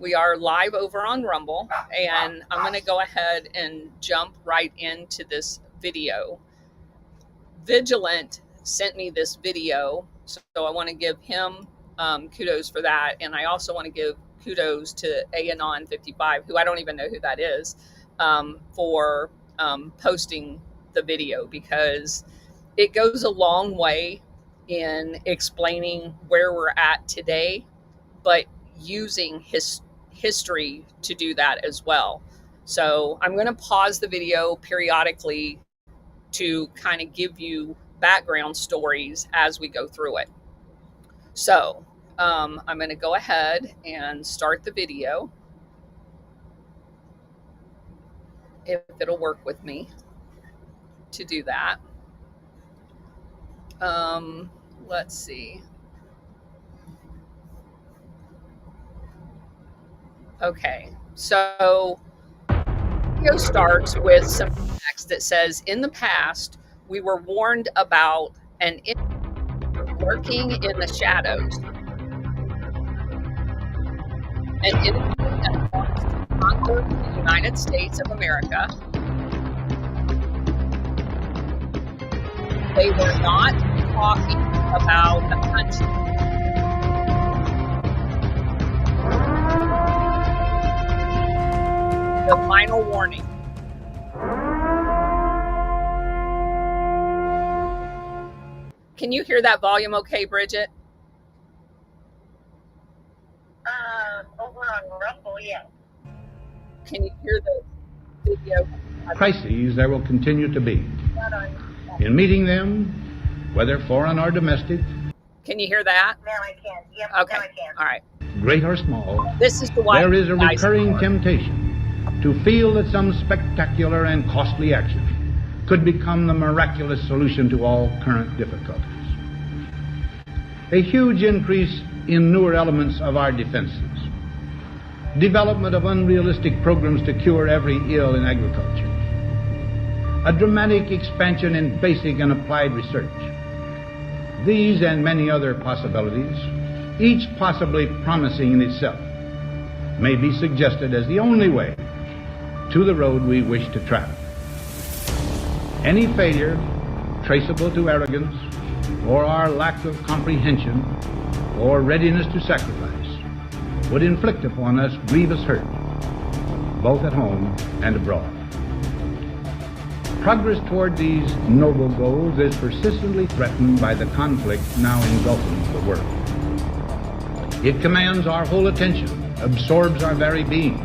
We are live over on Rumble, and I'm going to go ahead and jump right into this video. Vigilant sent me this video, so I want to give him kudos for that, and I also want to give kudos to Anon55, who I don't even know who that is, for posting the video, because it goes a long way in explaining where we're at today, but using history to do that as well. So I'm going to pause the video periodically to kind of give you background stories as we go through it. So I'm going to go ahead and start the video, if it'll work with me to do that. Let's see. Okay, so the video starts with some text that says, in the past, we were warned about an enemy lurking in the shadows. An enemy that wants to conquer the United States of America. They were not talking about the country. The final warning. Can you hear that volume okay, Bridget? Over on Rumble, yeah. Can you hear the video? Crises there will continue to be. In meeting them, whether foreign or domestic. Can you hear that? Now I can. Yep, okay. Now I can. All right. Great or small, this is the one. There is a recurring temptation to feel that some spectacular and costly action could become the miraculous solution to all current difficulties. A huge increase in newer elements of our defenses, development of unrealistic programs to cure every ill in agriculture, a dramatic expansion in basic and applied research. These and many other possibilities, each possibly promising in itself, may be suggested as the only way to the road we wish to travel. Any failure traceable to arrogance or our lack of comprehension or readiness to sacrifice would inflict upon us grievous hurt, both at home and abroad. Progress toward these noble goals is persistently threatened by the conflict now engulfing the world. It commands our whole attention, absorbs our very beings.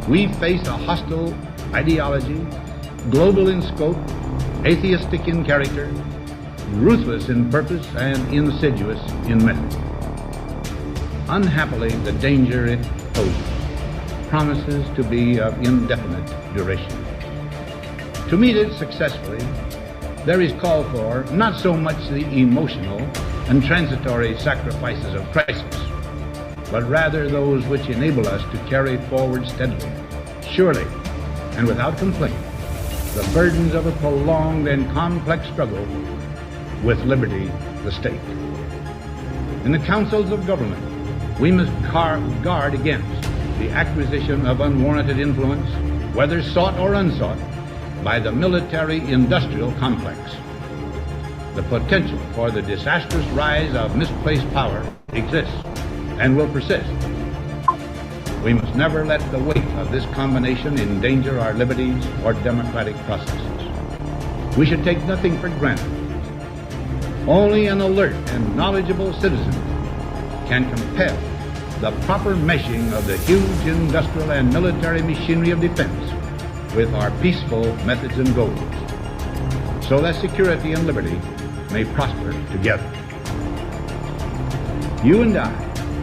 We face a hostile ideology, global in scope, atheistic in character, ruthless in purpose, and insidious in method. Unhappily, the danger it poses promises to be of indefinite duration. To meet it successfully, there is call for not so much the emotional and transitory sacrifices of crisis, but rather those which enable us to carry forward steadily, surely, and without complaint, the burdens of a prolonged and complex struggle with liberty, the state. In the councils of government, we must guard against the acquisition of unwarranted influence, whether sought or unsought, by the military-industrial complex. The potential for the disastrous rise of misplaced power exists and will persist. We must never let the weight of this combination endanger our liberties or democratic processes. We should take nothing for granted. Only an alert and knowledgeable citizen can compel the proper meshing of the huge industrial and military machinery of defense with our peaceful methods and goals, so that security and liberty may prosper together. You and I,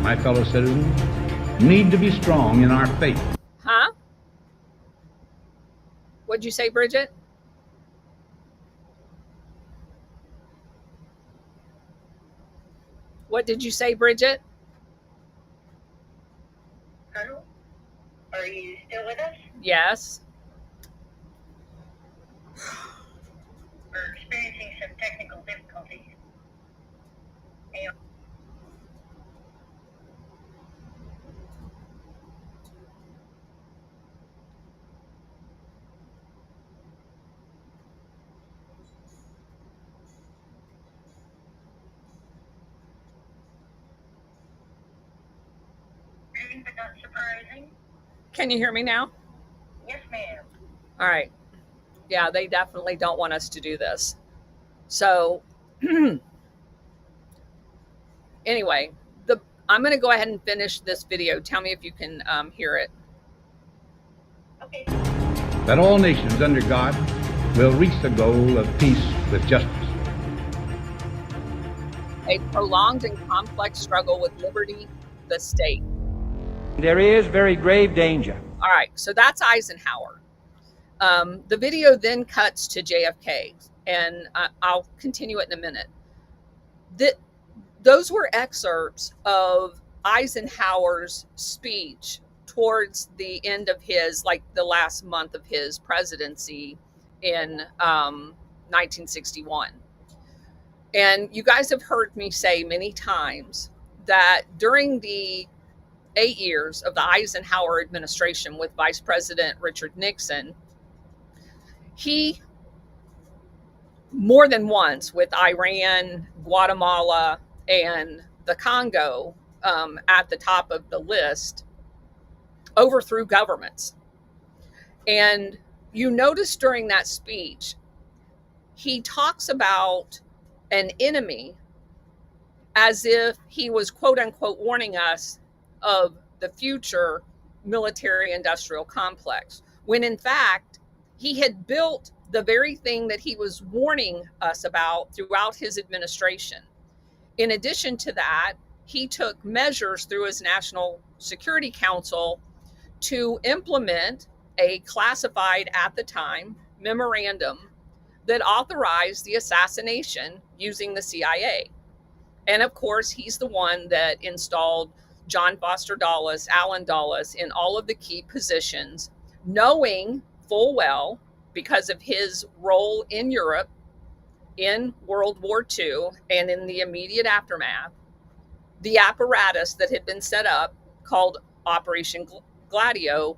my fellow citizens, need to be strong in our faith. Huh? What'd you say, Bridget? What did you say, Bridget? Hello? Are you still with us? Yes. We're experiencing some technical difficulties. And but not surprising. Can you hear me now? Yes, ma'am. All right. Yeah, they definitely don't want us to do this. So anyway, I'm going to go ahead and finish this video. Tell me if you can hear it. Okay. That all nations under God will reach the goal of peace with justice. A prolonged and complex struggle with liberty, the state. There is very grave danger. All right, so that's Eisenhower. The video then cuts to JFK, and I'll continue it in a minute. Those were excerpts of Eisenhower's speech towards the end of his, like the last month of his presidency in 1961. And you guys have heard me say many times that during the 8 years of the Eisenhower administration with Vice President Richard Nixon, he more than once with Iran, Guatemala, and the Congo at the top of the list, overthrew governments. And you notice during that speech, he talks about an enemy as if he was quote unquote warning us of the future military industrial complex, when in fact, he had built the very thing that he was warning us about throughout his administration. In addition to that, he took measures through his National Security Council to implement a classified, at the time, memorandum that authorized the assassination using the CIA. And of course, he's the one that installed John Foster Dulles, Allen Dulles in all of the key positions, knowing full well, because of his role in Europe in World War II and in the immediate aftermath, the apparatus that had been set up called Operation Gladio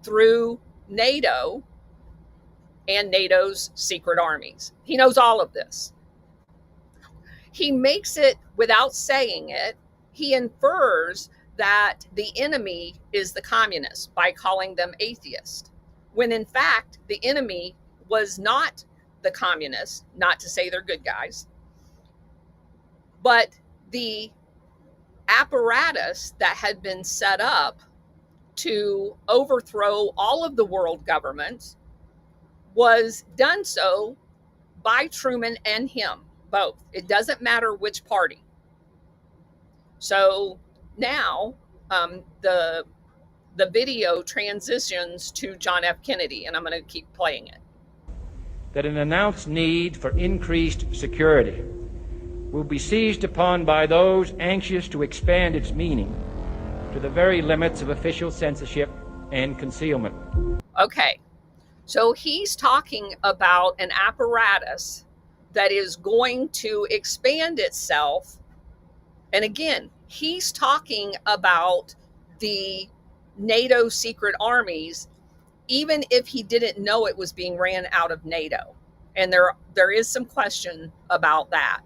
through NATO and NATO's secret armies. He knows all of this. He makes it without saying it. He infers that the enemy is the communists by calling them atheists, when in fact the enemy was not the communists, not to say they're good guys, but the apparatus that had been set up to overthrow all of the world governments was done so by Truman and him, both. It doesn't matter which party. So now the video transitions to John F. Kennedy, and I'm going to keep playing it. That an announced need for increased security will be seized upon by those anxious to expand its meaning to the very limits of official censorship and concealment. Okay, so he's talking about an apparatus that is going to expand itself. And again, he's talking about the NATO secret armies, even if he didn't know it was being ran out of NATO. And there is some question about that.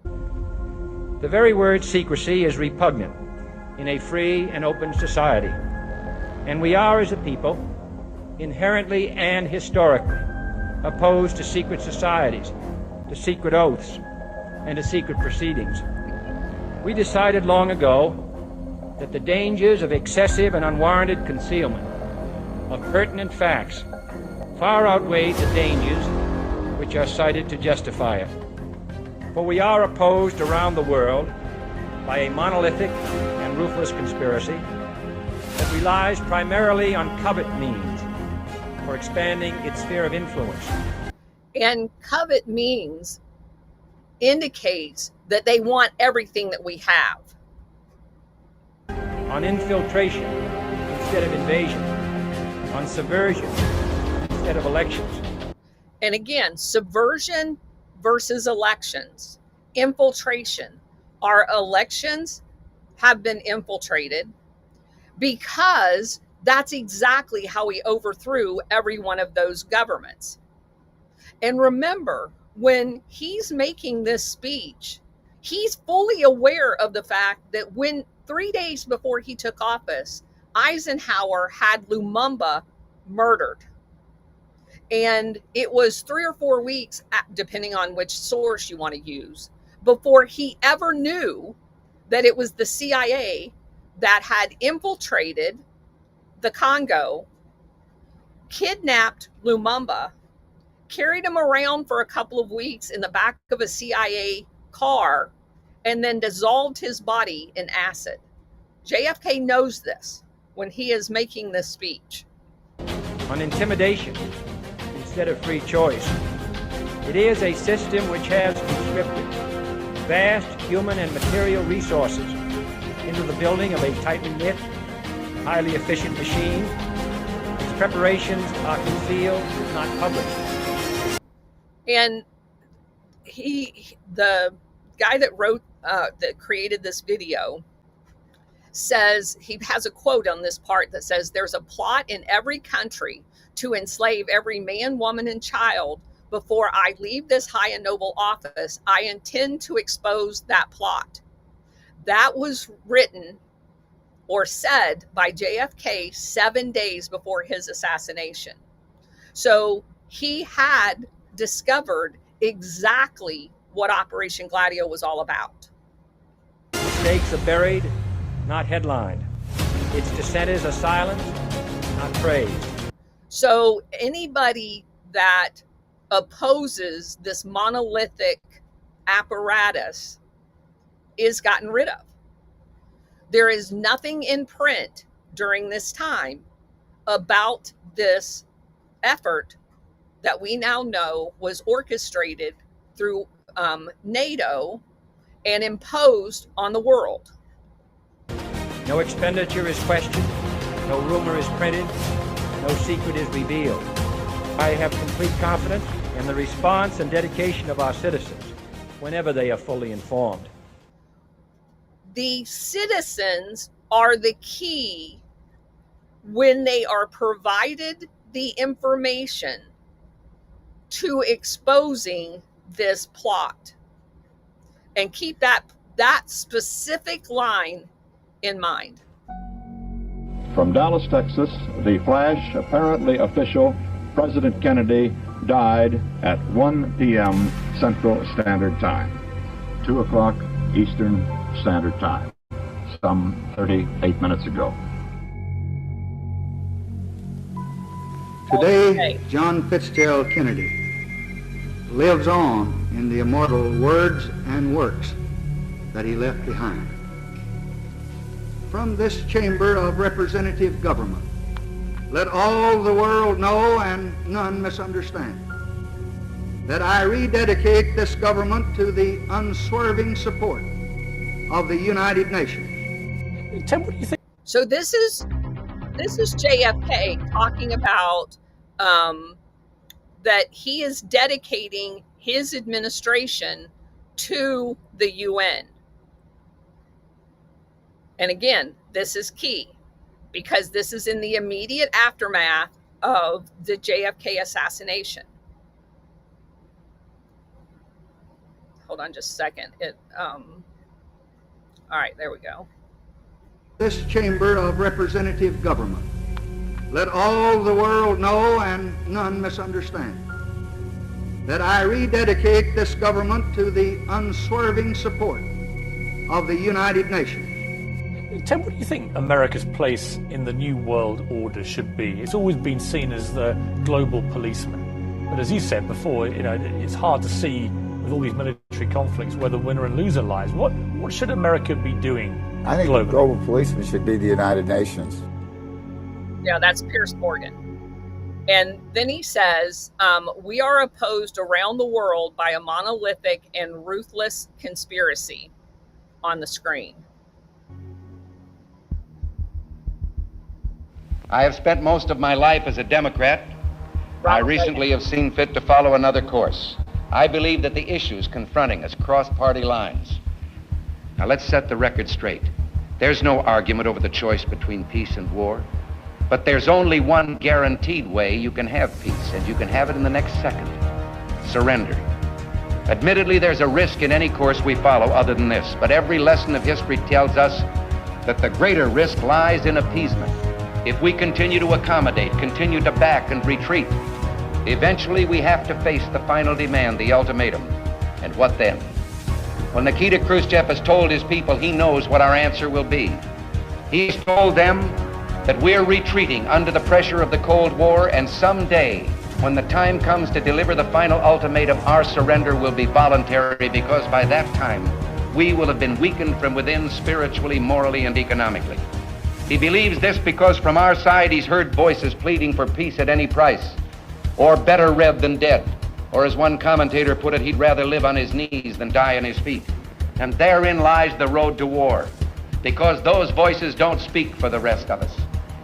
The very word secrecy is repugnant in a free and open society. And we are, as a people, inherently and historically opposed to secret societies, to secret oaths, and to secret proceedings. We decided long ago that the dangers of excessive and unwarranted concealment of pertinent facts far outweigh the dangers which are cited to justify it. For we are opposed around the world by a monolithic and ruthless conspiracy that relies primarily on covert means for expanding its sphere of influence. And covert means indicates that they want everything that we have. On infiltration instead of invasion, on subversion instead of elections. And again, subversion versus elections, infiltration. Our elections have been infiltrated because that's exactly how we overthrew every one of those governments. And remember, when he's making this speech, he's fully aware of the fact that when 3 days before he took office, Eisenhower had Lumumba murdered. And it was 3 or 4 weeks, depending on which source you want to use, before he ever knew that it was the CIA that had infiltrated the Congo, kidnapped Lumumba, carried him around for a couple of weeks in the back of a CIA car, and then dissolved his body in acid. JFK knows this when he is making this speech. On intimidation instead of free choice. It is a system which has conscripted vast human and material resources into the building of a tightly knit, highly efficient machine. Its preparations are concealed, not published. And the guy that that created this video says, he has a quote on this part that says, "There's a plot in every country to enslave every man, woman, and child. Before I leave this high and noble office, I intend to expose that plot." That was written or said by JFK 7 days before his assassination. So he had discovered exactly what Operation Gladio was all about. Mistakes are buried, not headlined. Its dissenters are silenced, not praised. So anybody that opposes this monolithic apparatus is gotten rid of. There is nothing in print during this time about this effort that we now know was orchestrated through NATO and imposed on the world. No expenditure is questioned, no rumor is printed, no secret is revealed. I have complete confidence in the response and dedication of our citizens whenever they are fully informed. The citizens are the key when they are provided the information to exposing this plot. And keep that specific line in mind. From Dallas, Texas, the flash, apparently official, President Kennedy died at 1 p.m. Central Standard Time, 2 o'clock Eastern Standard Time, some 38 minutes ago. Today, John Fitzgerald Kennedy lives on in the immortal words and works that he left behind. From this chamber of representative government, let all the world know and none misunderstand that I rededicate this government to the unswerving support of the United Nations. Tim, what do you think? So this is JFK talking about that he is dedicating his administration to the UN. And again, this is key because this is in the immediate aftermath of the JFK assassination. Hold on just a second. All right, there we go. This chamber of representative government, let all the world know and none misunderstand that I rededicate this government to the unswerving support of the United Nations. Tim, what do you think America's place in the New World Order should be? It's always been seen as the global policeman. But as you said before, it's hard to see with all these military conflicts where the winner and loser lies. What should America be doing I think globally? The global policeman should be the United Nations. Yeah, that's Pierce Morgan. And then he says, we are opposed around the world by a monolithic and ruthless conspiracy on the screen. I have spent most of my life as a Democrat. I recently have seen fit to follow another course. I believe that the issues confronting us cross party lines. Now let's set the record straight. There's no argument over the choice between peace and war, but there's only one guaranteed way you can have peace, and you can have it in the next second: surrender. Admittedly, there's a risk in any course we follow other than this, but every lesson of history tells us that the greater risk lies in appeasement. If we continue to accommodate, continue to back and retreat, eventually we have to face the final demand, the ultimatum. And what then? When Nikita Khrushchev has told his people, he knows what our answer will be. He's told them that we're retreating under the pressure of the Cold War, and someday, when the time comes to deliver the final ultimatum, our surrender will be voluntary, because by that time, we will have been weakened from within spiritually, morally, and economically. He believes this because from our side he's heard voices pleading for peace at any price, or better red than dead, or as one commentator put it, he'd rather live on his knees than die on his feet. And therein lies the road to war, because those voices don't speak for the rest of us.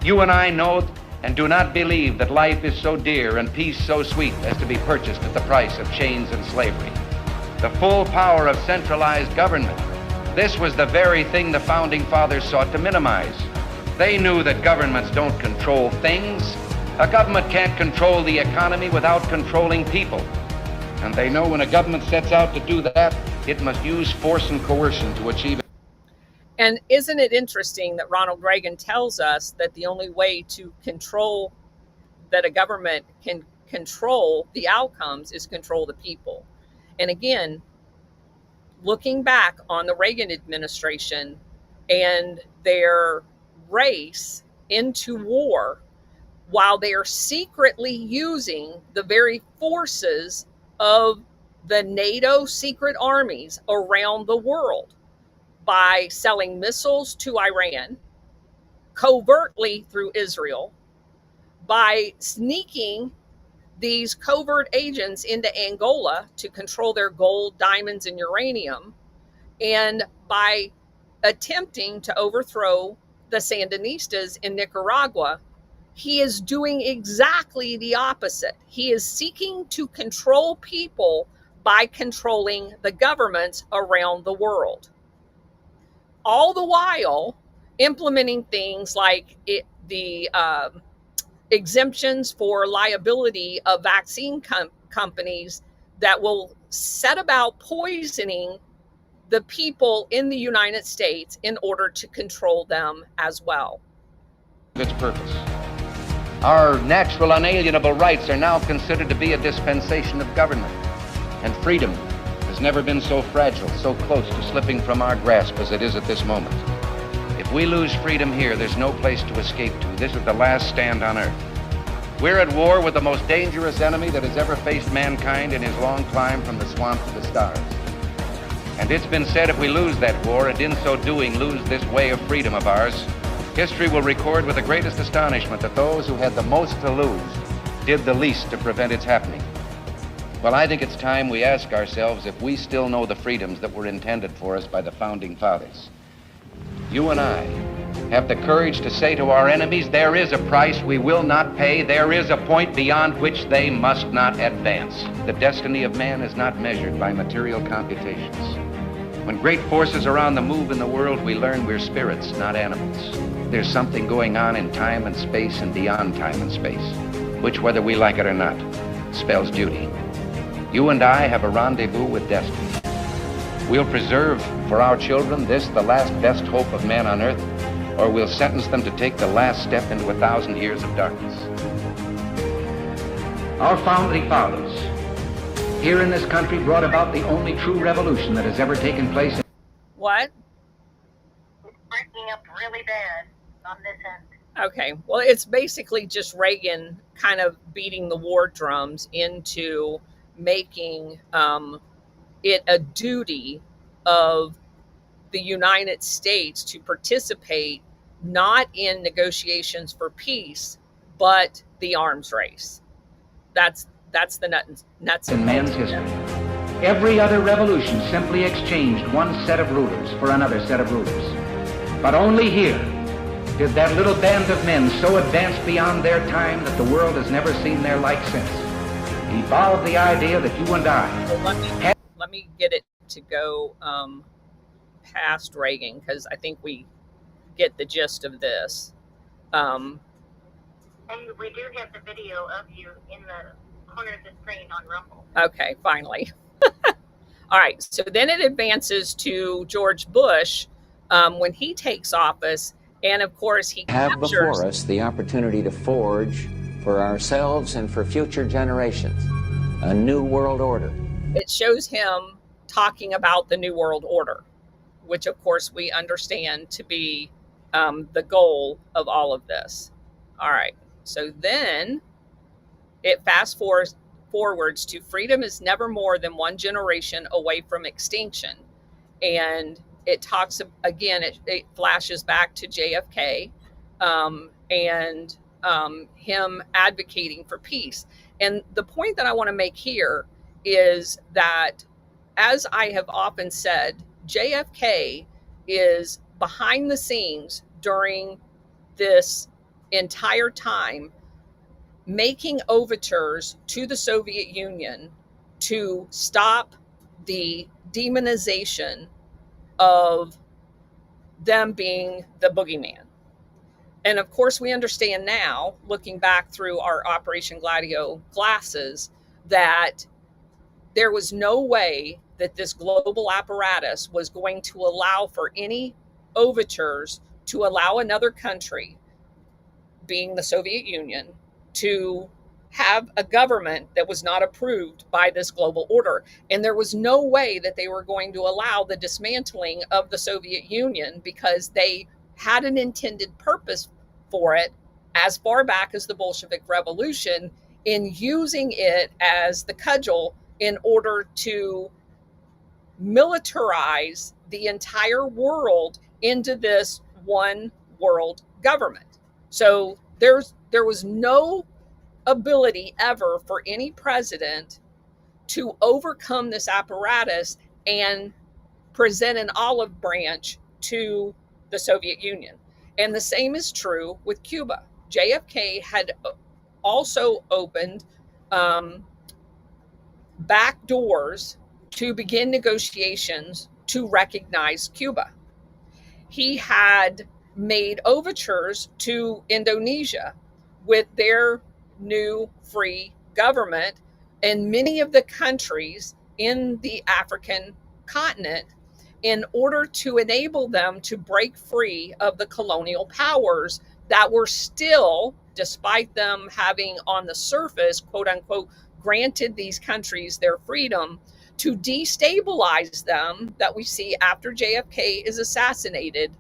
You and I know and do not believe that life is so dear and peace so sweet as to be purchased at the price of chains and slavery. The full power of centralized government, this was the very thing the Founding Fathers sought to minimize. They knew that governments don't control things. A government can't control the economy without controlling people. And they know when a government sets out to do that, it must use force and coercion to achieve it. And isn't it interesting that Ronald Reagan tells us that the only way to control, that a government can control the outcomes, is control the people? And again, looking back on the Reagan administration and their race into war, while they are secretly using the very forces of the NATO secret armies around the world by selling missiles to Iran, covertly through Israel, by sneaking these covert agents into Angola to control their gold, diamonds, and uranium, and by attempting to overthrow the Sandinistas in Nicaragua. He is doing exactly the opposite. He is seeking to control people by controlling the governments around the world. All the while implementing things like the exemptions for liability of vaccine companies that will set about poisoning the people in the United States in order to control them as well. Its purpose. Our natural unalienable rights are now considered to be a dispensation of government, and freedom has never been so fragile, so close to slipping from our grasp as it is at this moment. If we lose freedom here, there's no place to escape to. This is the last stand on earth. We're at war with the most dangerous enemy that has ever faced mankind in his long climb from the swamp to the stars. And it's been said if we lose that war, and in so doing lose this way of freedom of ours, history will record with the greatest astonishment that those who had the most to lose did the least to prevent its happening. Well, I think it's time we ask ourselves if we still know the freedoms that were intended for us by the Founding Fathers. You and I have the courage to say to our enemies, there is a price we will not pay. There is a point beyond which they must not advance. The destiny of man is not measured by material computations. When great forces are on the move in the world, we learn we're spirits, not animals. There's something going on in time and space and beyond time and space, which, whether we like it or not, spells duty. You and I have a rendezvous with destiny. We'll preserve for our children this, the last best hope of man on earth, or we'll sentence them to take the last step into 1,000 years of darkness. Our Founding Fathers here in this country brought about the only true revolution that has ever taken place. What? It's breaking up really bad on this end. Okay, well, it's basically just Reagan kind of beating the war drums into making it a duty of the United States to participate not in negotiations for peace, but the arms race. That's the nuts in man's history. Every other revolution simply exchanged one set of rulers for another set of rulers. But only here did that little band of men so advance beyond their time that the world has never seen their like since. Evolved the idea that you and I... Well, let me get it to go past Reagan, because I think we get the gist of this. And we do have the video of you in the corner of the screen on Rumble. Okay, finally. All right, so then it advances to George Bush when he takes office. And of course, he have captures before us the opportunity to forge for ourselves and for future generations a new world order. It shows him talking about the New World Order, which of course we understand to be the goal of all of this. All right, so then it fast forwards to freedom is never more than one generation away from extinction. And it talks again, it flashes back to JFK and him advocating for peace. And the point that I want to make here is that, as I have often said, JFK is behind the scenes during this entire time making overtures to the Soviet Union to stop the demonization of them being the boogeyman. And of course, we understand now, looking back through our Operation Gladio glasses, that there was no way that this global apparatus was going to allow for any overtures to allow another country, being the Soviet Union, to have a government that was not approved by this global order. And there was no way that they were going to allow the dismantling of the Soviet Union, because they had an intended purpose for it as far back as the Bolshevik Revolution, in using it as the cudgel in order to militarize the entire world into this one world government. So there was no ability ever for any president to overcome this apparatus and present an olive branch to the Soviet Union. And the same is true with Cuba. JFK had also opened back doors to begin negotiations to recognize Cuba. He had made overtures to Indonesia with their new free government, and many of the countries in the African continent, in order to enable them to break free of the colonial powers that were still, despite them having on the surface, quote unquote, granted these countries their freedom, to destabilize them, that we see after JFK is assassinated.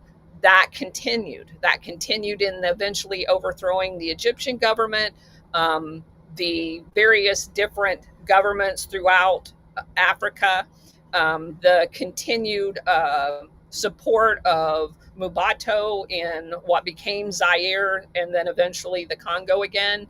That continued in eventually overthrowing the Egyptian government, the various different governments throughout Africa, the continued support of Mobutu in what became Zaire, and then eventually the Congo again,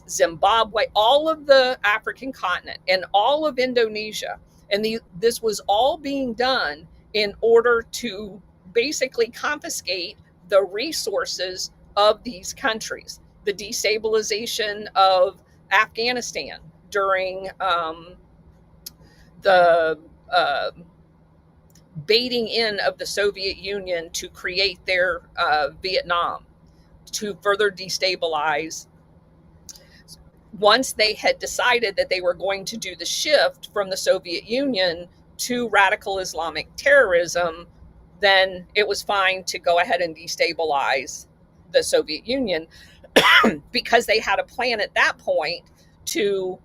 Zimbabwe, all of the African continent and all of Indonesia. And this was all being done in order to basically confiscate the resources of these countries. The destabilization of Afghanistan during the baiting in of the Soviet Union to create their Vietnam, to further destabilize. Once they had decided that they were going to do the shift from the Soviet Union to radical Islamic terrorism, then it was fine to go ahead and destabilize the Soviet Union, because they had a plan at that point to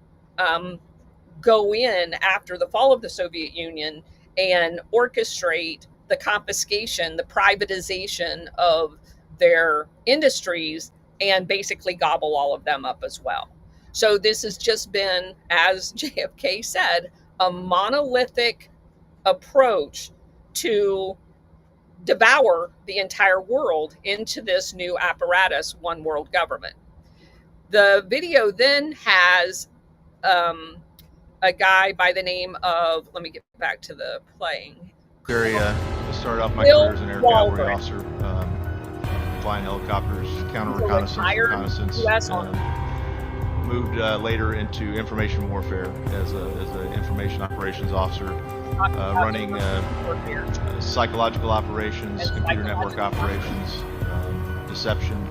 go in after the fall of the Soviet Union and orchestrate the confiscation, the privatization of their industries, and basically gobble all of them up as well. So this has just been, as JFK said, a monolithic approach to devour the entire world into this new apparatus, one world government. The video then has a guy by the name of, let me get back to the playing. Area. Started off my Bill career as an air Walbert. cavalry officer, flying helicopters, counter reconnaissance. Moved later into information warfare as an information operations officer, running psychological operations, computer network operations, deception,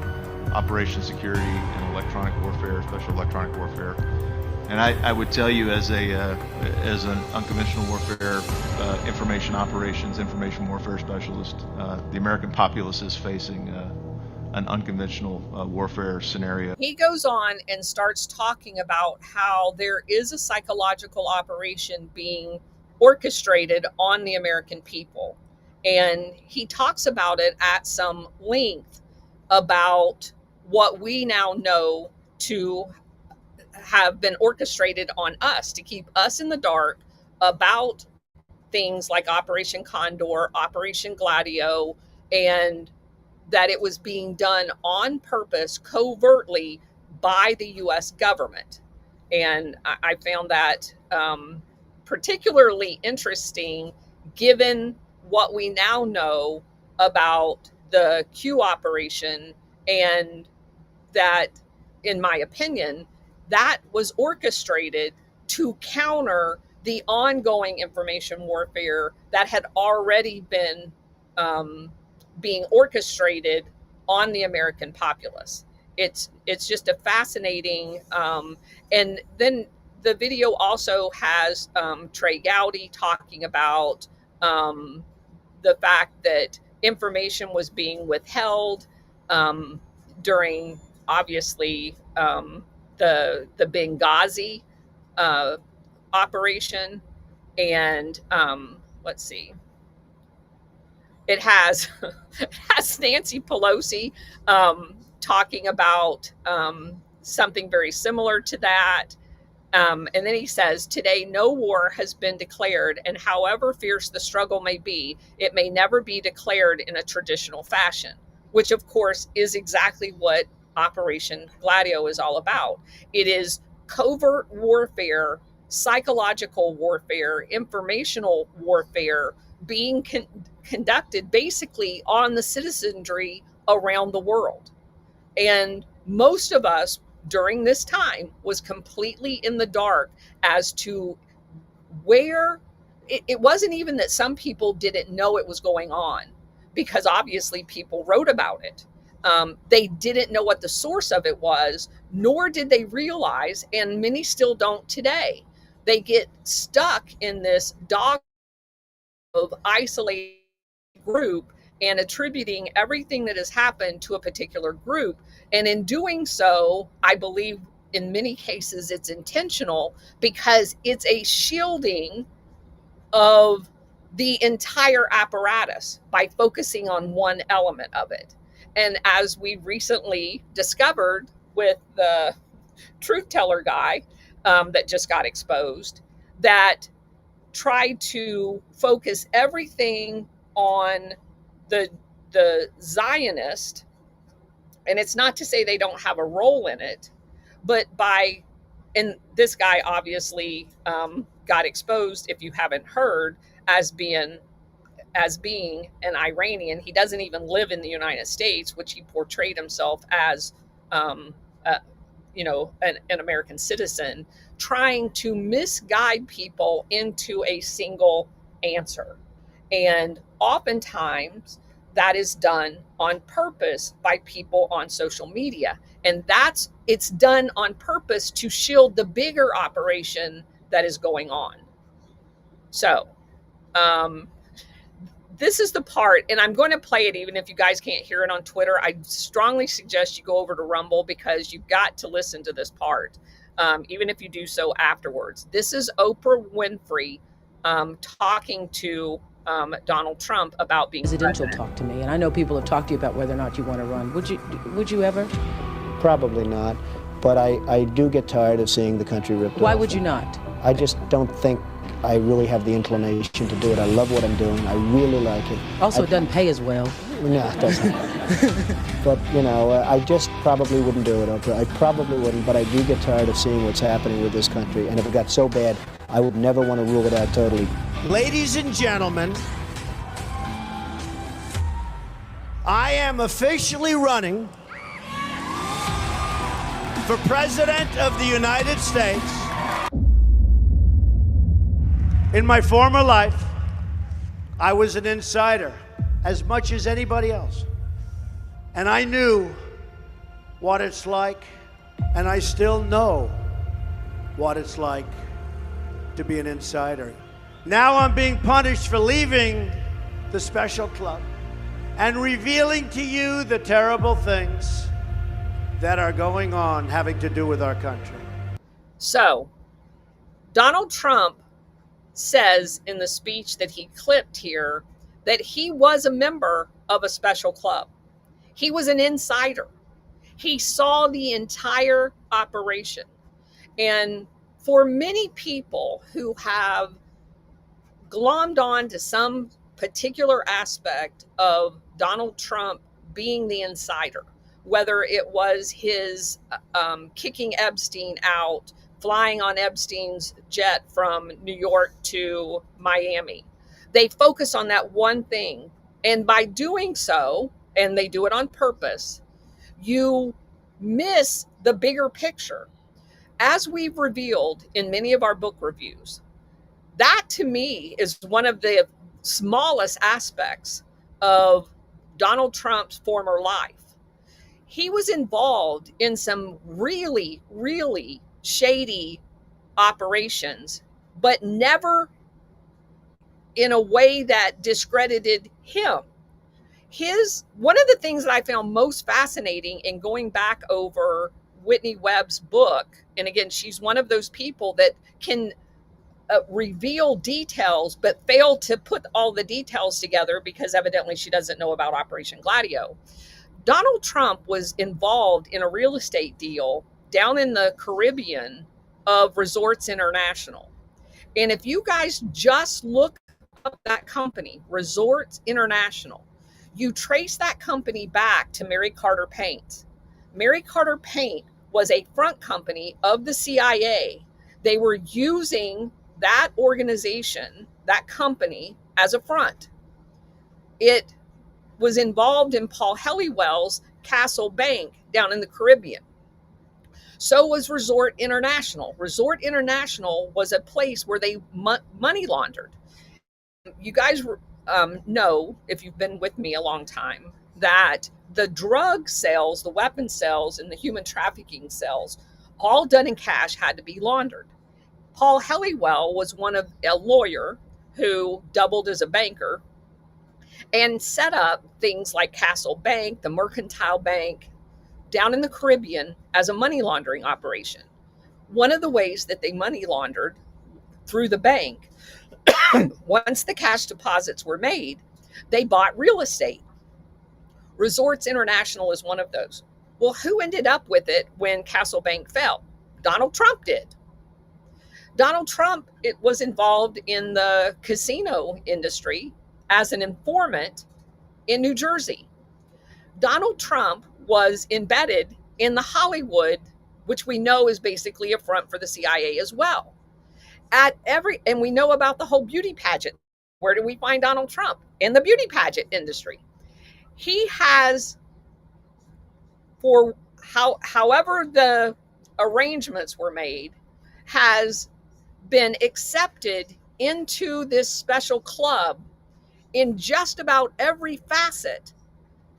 operation security, and electronic warfare, special electronic warfare. And I would tell you, as an unconventional warfare information operations, information warfare specialist, the American populace is facing an unconventional warfare scenario. He goes on and starts talking about how there is a psychological operation being orchestrated on the American people. And he talks about it at some length about what we now know to have been orchestrated on us to keep us in the dark about things like Operation Condor, Operation Gladio, and that it was being done on purpose, covertly, by the U.S. government. And I found that particularly interesting, given what we now know about the Q operation, and that, in my opinion, that was orchestrated to counter the ongoing information warfare that had already been being orchestrated on the American populace. It's just a fascinating, and then the video also has Trey Gowdy talking about the fact that information was being withheld during, obviously, the Benghazi operation. And let's see, it has Nancy Pelosi talking about something very similar to that. And then he says, today, no war has been declared, and however fierce the struggle may be, it may never be declared in a traditional fashion, which, of course, is exactly what Operation Gladio is all about. It is covert warfare, psychological warfare, informational warfare being conducted basically on the citizenry around the world. And most of us during this time was completely in the dark as to where it wasn't even that some people didn't know it was going on, because obviously people wrote about it. They didn't know what the source of it was, nor did they realize, and many still don't today. They get stuck in this dog of isolated group and attributing everything that has happened to a particular group. And in doing so, I believe in many cases it's intentional, because it's a shielding of the entire apparatus by focusing on one element of it. And as we recently discovered with the truth teller guy that just got exposed, that tried to focus everything on the Zionist, and it's not to say they don't have a role in it, but and this guy obviously got exposed, if you haven't heard, as being an Iranian. He doesn't even live in the United States, which he portrayed himself as, an American citizen, trying to misguide people into a single answer. And oftentimes that is done on purpose by people on social media. And it's done on purpose to shield the bigger operation that is going on. So, this is the part, and I'm going to play it even if you guys can't hear it on Twitter. I strongly suggest you go over to Rumble, because you've got to listen to this part, even if you do so afterwards. This is Oprah Winfrey talking to Donald Trump about being presidential. Talk to me, and I know people have talked to you about whether or not you want to run. Would you ever? Probably not, but I do get tired of seeing the country ripped off. Why would you not? I just don't think I really have the inclination to do it. I love what I'm doing. I really like it. Also, it doesn't pay as well. No, it doesn't. But, I just probably wouldn't do it, Oprah. I probably wouldn't, but I do get tired of seeing what's happening with this country. And if it got so bad, I would never want to rule it out totally. Ladies and gentlemen, I am officially running for President of the United States. In my former life, I was an insider as much as anybody else. And I knew what it's like, and I still know what it's like to be an insider. Now I'm being punished for leaving the special club and revealing to you the terrible things that are going on having to do with our country. So, Donald Trump says in the speech that he clipped here that he was a member of a special club. He was an insider. He saw the entire operation. And for many people who have glommed on to some particular aspect of Donald Trump being the insider, whether it was his kicking Epstein out, flying on Epstein's jet from New York to Miami, they focus on that one thing. And by doing so, and they do it on purpose, you miss the bigger picture. As we've revealed in many of our book reviews, that to me is one of the smallest aspects of Donald Trump's former life. He was involved in some really, really shady operations, but never in a way that discredited him. One of the things that I found most fascinating in going back over Whitney Webb's book, and again, she's one of those people that can reveal details, but fail to put all the details together because evidently she doesn't know about Operation Gladio. Donald Trump was involved in a real estate deal down in the Caribbean of Resorts International. And if you guys just look up that company, Resorts International, you trace that company back to Mary Carter Paint. Mary Carter Paint was a front company of the CIA. They were using that organization, that company, as a front. It was involved in Paul Helliwell's Castle Bank down in the Caribbean. So was Resort International. Resort International was a place where they money laundered. You guys know, if you've been with me a long time, that the drug sales, the weapon sales, and the human trafficking sales, all done in cash, had to be laundered. Paul Helliwell was a lawyer who doubled as a banker and set up things like Castle Bank, the Mercantile Bank, down in the Caribbean as a money laundering operation. One of the ways that they money laundered through the bank, once the cash deposits were made, they bought real estate. Resorts International is one of those. Well, who ended up with it when Castle Bank fell? Donald Trump did. Donald Trump was involved in the casino industry as an informant in New Jersey. Donald Trump was embedded in the Hollywood, which we know is basically a front for the CIA as well. And we know about the whole beauty pageant. Where do we find Donald Trump? In the beauty pageant industry. He has, however the arrangements were made, has been accepted into this special club in just about every facet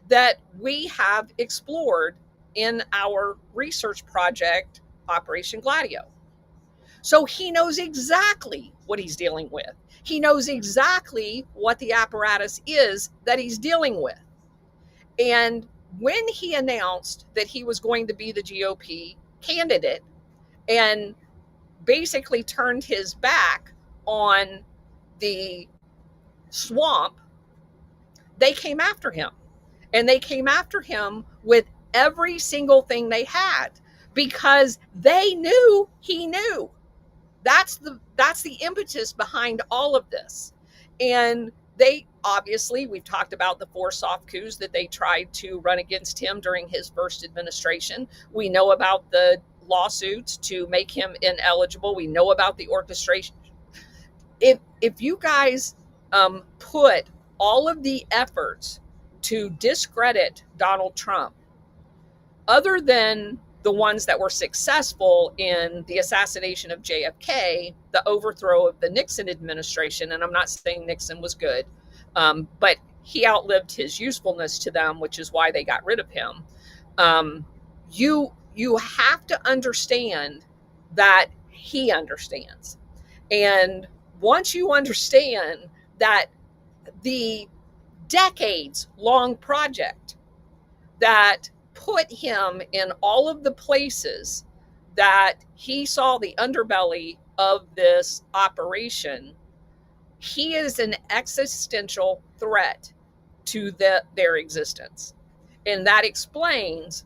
that we have explored in our research project, Operation Gladio. So he knows exactly what he's dealing with. He knows exactly what the apparatus is that he's dealing with. And when he announced that he was going to be the GOP candidate and basically turned his back on the swamp, they came after him. And they came after him with every single thing they had because they knew he knew. That's the impetus behind all of this. And they obviously, we've talked about the 4 soft coups that they tried to run against him during his first administration. We know about the lawsuits to make him ineligible. We know about the orchestration. If you guys put all of the efforts to discredit Donald Trump, other than the ones that were successful in the assassination of JFK, the overthrow of the Nixon administration, and I'm not saying Nixon was good, but he outlived his usefulness to them, which is why they got rid of him. You have to understand that he understands. And once you understand that the decades-long project that put him in all of the places that he saw the underbelly of this operation, he is an existential threat to their existence. And that explains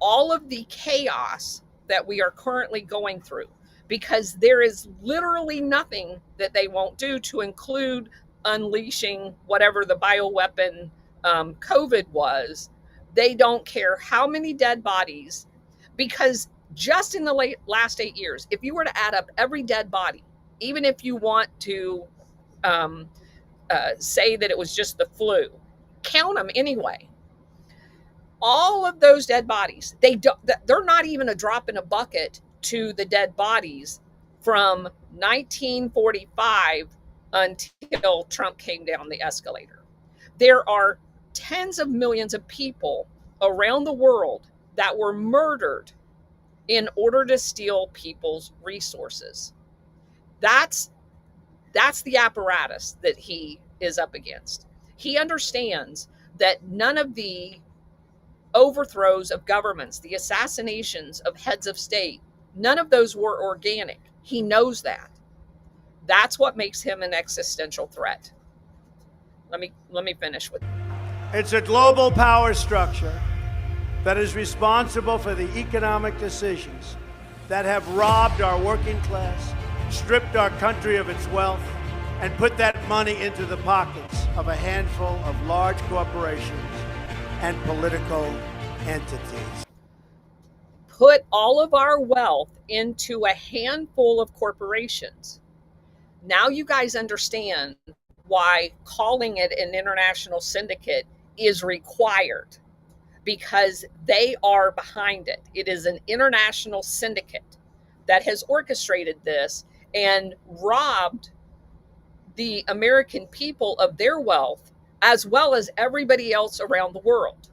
all of the chaos that we are currently going through, because there is literally nothing that they won't do, to include unleashing whatever the bioweapon COVID was. They don't care how many dead bodies, because just in the last 8 years, if you were to add up every dead body, even if you want to say that it was just the flu, count them anyway. All of those dead bodies, they're not even a drop in a bucket to the dead bodies from 1945 until Trump came down the escalator. There are tens of millions of people around the world that were murdered in order to steal people's resources. That's the apparatus that he is up against. He understands that none of the overthrows of governments, the assassinations of heads of state, none of those were organic. He knows that. That's what makes him an existential threat. Let me finish with. It's a global power structure that is responsible for the economic decisions that have robbed our working class, stripped our country of its wealth, and put that money into the pockets of a handful of large corporations and political entities. Put all of our wealth into a handful of corporations. Now you guys understand why calling it an international syndicate is required, because they are behind it. It is an international syndicate that has orchestrated this and robbed the American people of their wealth, as well as everybody else around the world.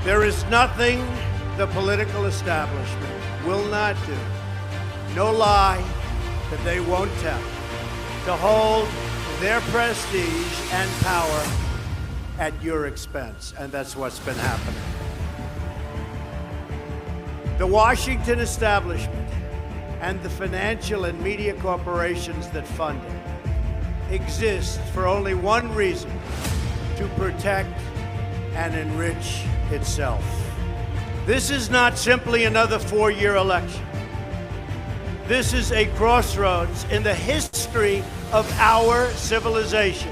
There is nothing the political establishment will not do, no lie that they won't tell, to hold their prestige and power at your expense. And that's what's been happening. The Washington establishment and the financial and media corporations that fund it exist for only one reason: to protect and enrich itself. This is not simply another four-year election. This is a crossroads in the history of our civilization.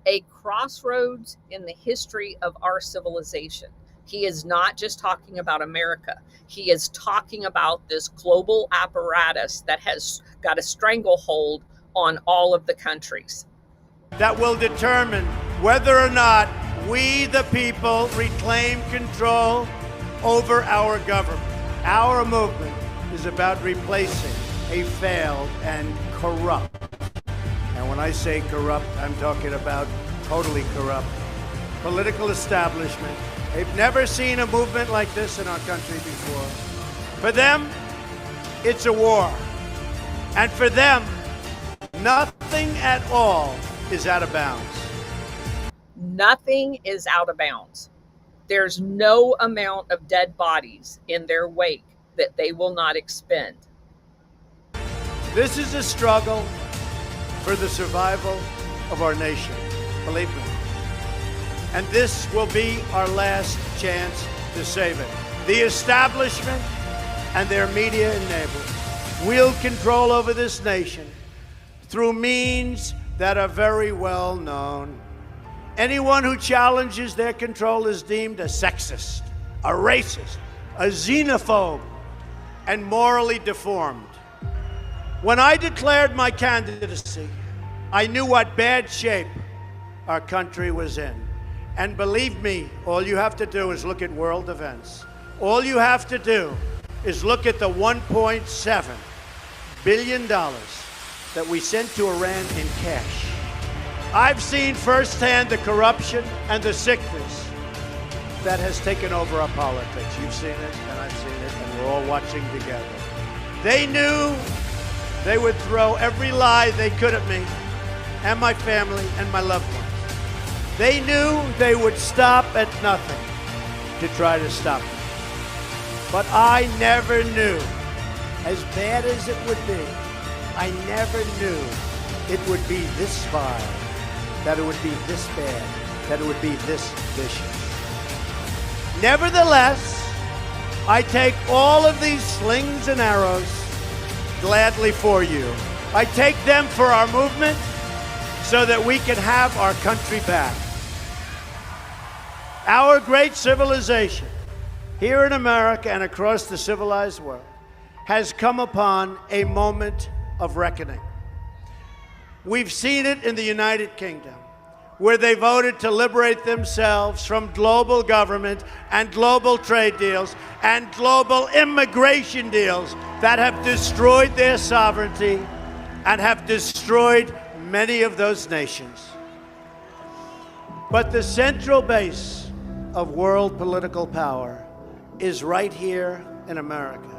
A crossroads in the history of our civilization. He is not just talking about America. He is talking about this global apparatus that has got a stranglehold on all of the countries. That will determine whether or not we, the people, reclaim control over our government. Our movement is about replacing a failed and corrupt, and when I say corrupt, I'm talking about totally corrupt, political establishment. They've never seen a movement like this in our country before. For them, it's a war. And for them, nothing at all is out of bounds. Nothing is out of bounds. There's no amount of dead bodies in their wake that they will not expend. This is a struggle for the survival of our nation, believe me. And this will be our last chance to save it. The establishment and their media enablers wield control over this nation through means that are very well known. Anyone who challenges their control is deemed a sexist, a racist, a xenophobe, and morally deformed. When I declared my candidacy, I knew what bad shape our country was in. And believe me, all you have to do is look at world events. All you have to do is look at the $1.7 billion that we sent to Iran in cash. I've seen firsthand the corruption and the sickness that has taken over our politics. You've seen it, and I've seen it, and we're all watching together. They knew they would throw every lie they could at me and my family and my loved ones. They knew they would stop at nothing to try to stop me. But I never knew, as bad as it would be, I never knew it would be this vile, that it would be this bad, that it would be this vicious. Nevertheless, I take all of these slings and arrows gladly for you. I take them for our movement so that we can have our country back. Our great civilization here in America and across the civilized world has come upon a moment of reckoning. We've seen it in the United Kingdom, where they voted to liberate themselves from global government and global trade deals and global immigration deals that have destroyed their sovereignty and have destroyed many of those nations. But the central base of world political power is right here in America,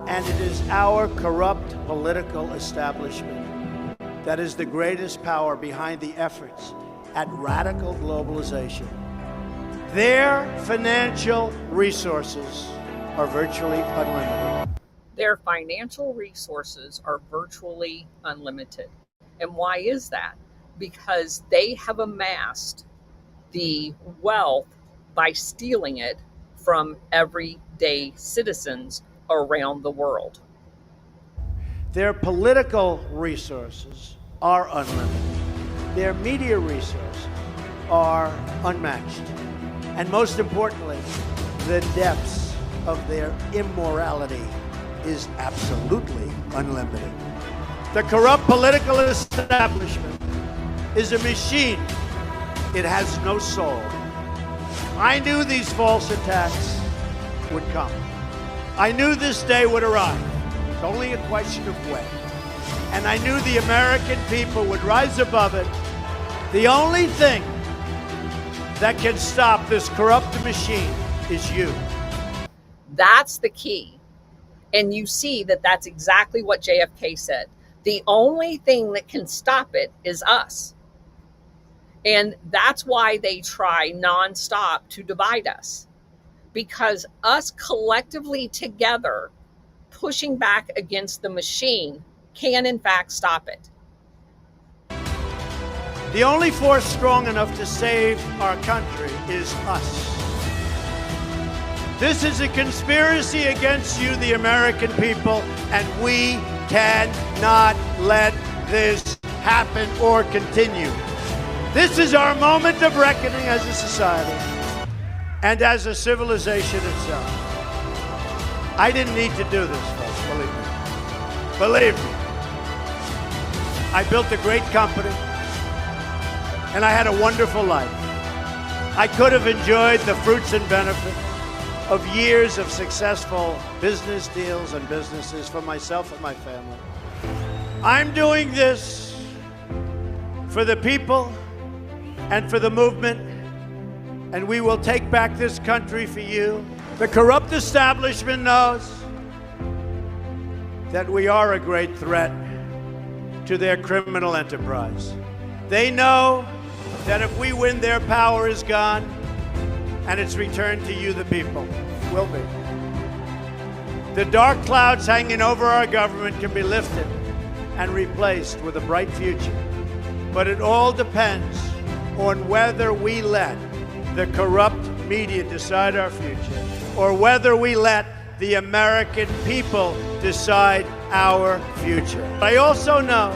and it is our corrupt political establishment that is the greatest power behind the efforts at radical globalization. Their financial resources are virtually unlimited. Their financial resources are virtually unlimited. And why is that? Because they have amassed the wealth by stealing it from everyday citizens around the world. Their political resources are unlimited. Their media resources are unmatched. And most importantly, the depths of their immorality is absolutely unlimited. The corrupt political establishment is a machine. It has no soul. I knew these false attacks would come. I knew this day would arrive. It's only a question of when. And I knew the American people would rise above it. The only thing that can stop this corrupt machine is you. That's the key. And you see that that's exactly what JFK said. The only thing that can stop it is us. And that's why they try nonstop to divide us. Because us collectively together pushing back against the machine can in fact stop it. The only force strong enough to save our country is us. This is a conspiracy against you, the American people, and we cannot let this happen or continue. This is our moment of reckoning as a society and as a civilization itself. I didn't need to do this, folks, believe me. Believe me. I built a great company, and I had a wonderful life. I could have enjoyed the fruits and benefits of years of successful business deals and businesses for myself and my family. I'm doing this for the people and for the movement, and we will take back this country for you. The corrupt establishment knows that we are a great threat to their criminal enterprise. They know that if we win, their power is gone, and it's returned to you, the people. Will be. The dark clouds hanging over our government can be lifted and replaced with a bright future. But it all depends on whether we let the corrupt media decide our future, or whether we let the American people decide our future. I also know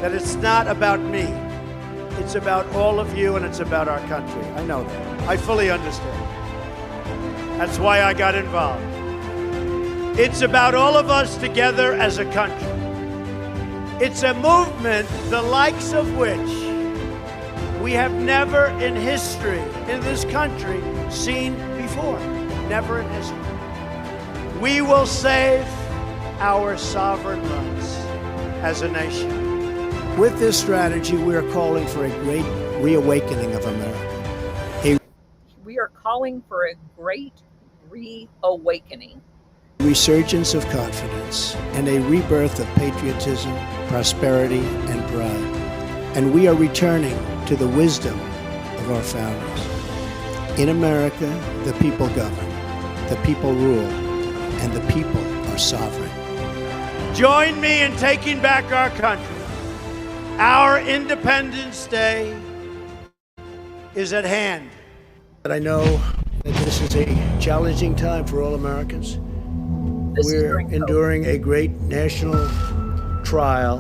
that it's not about me. It's about all of you, and it's about our country. I know that. I fully understand. That's why I got involved. It's about all of us together as a country. It's a movement the likes of which we have never in history, in this country, seen before. Never in history. We will save our sovereign rights as a nation. With this strategy, we are calling for a great reawakening of America. We are calling for a great reawakening. Resurgence of confidence and a rebirth of patriotism, prosperity, and pride. And we are returning to the wisdom of our founders. In America, the people govern, the people rule, and the people are sovereign. Join me in taking back our country. Our Independence Day is at hand. But I know that this is a challenging time for all Americans. We're enduring a great national trial,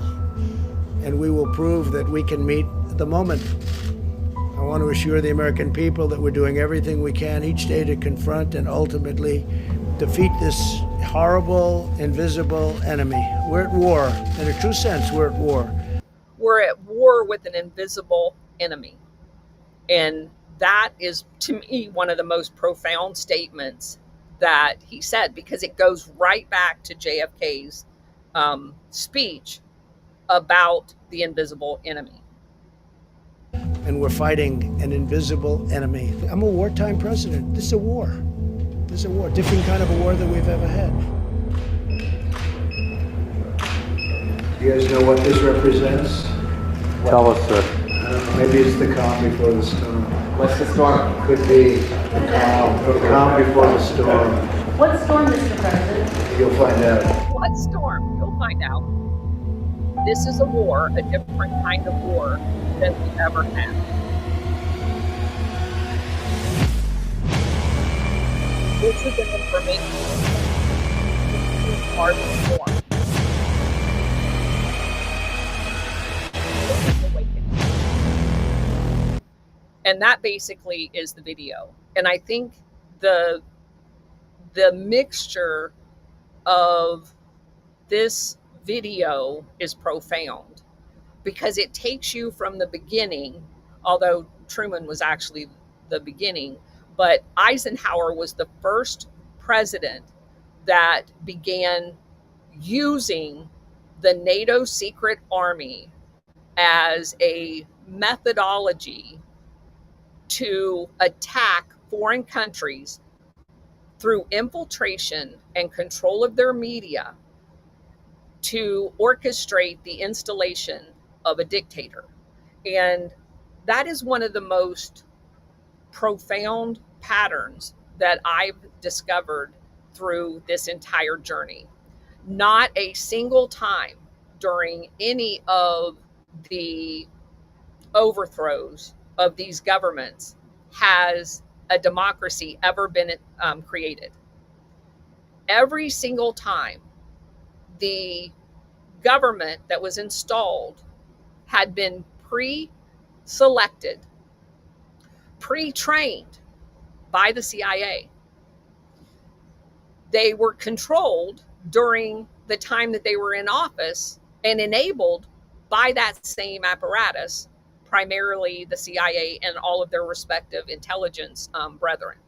and we will prove that we can meet the moment. I want to assure the American people that we're doing everything we can each day to confront and ultimately defeat this horrible, invisible enemy. We're at war. In a true sense, we're at war. We're at war with an invisible enemy. And that is, to me, one of the most profound statements that he said, because it goes right back to JFK's speech about the invisible enemy. And we're fighting an invisible enemy. I'm a wartime president. This is a war. This is a war, different kind of a war than we've ever had. You guys know what this represents? Tell us, sir. Maybe it's the calm before the storm. What's the storm? Could be the calm before the storm. What storm, Mr. President? You'll find out. What storm? You'll find out. This is a war, a different kind of war than we've ever had. This is an information part of the war. And that basically is the video. And I think the mixture of this video is profound because it takes you from the beginning, although Truman was actually the beginning, but Eisenhower was the first president that began using the NATO secret army as a methodology to attack foreign countries through infiltration and control of their media to orchestrate the installation of a dictator. And that is one of the most profound patterns that I've discovered through this entire journey. Not a single time during any of the overthrows of these governments has a democracy ever been created. Every single time the government that was installed had been pre-selected, pre-trained by the CIA. They were controlled during the time that they were in office and enabled by that same apparatus, primarily the CIA and all of their respective intelligence brethren.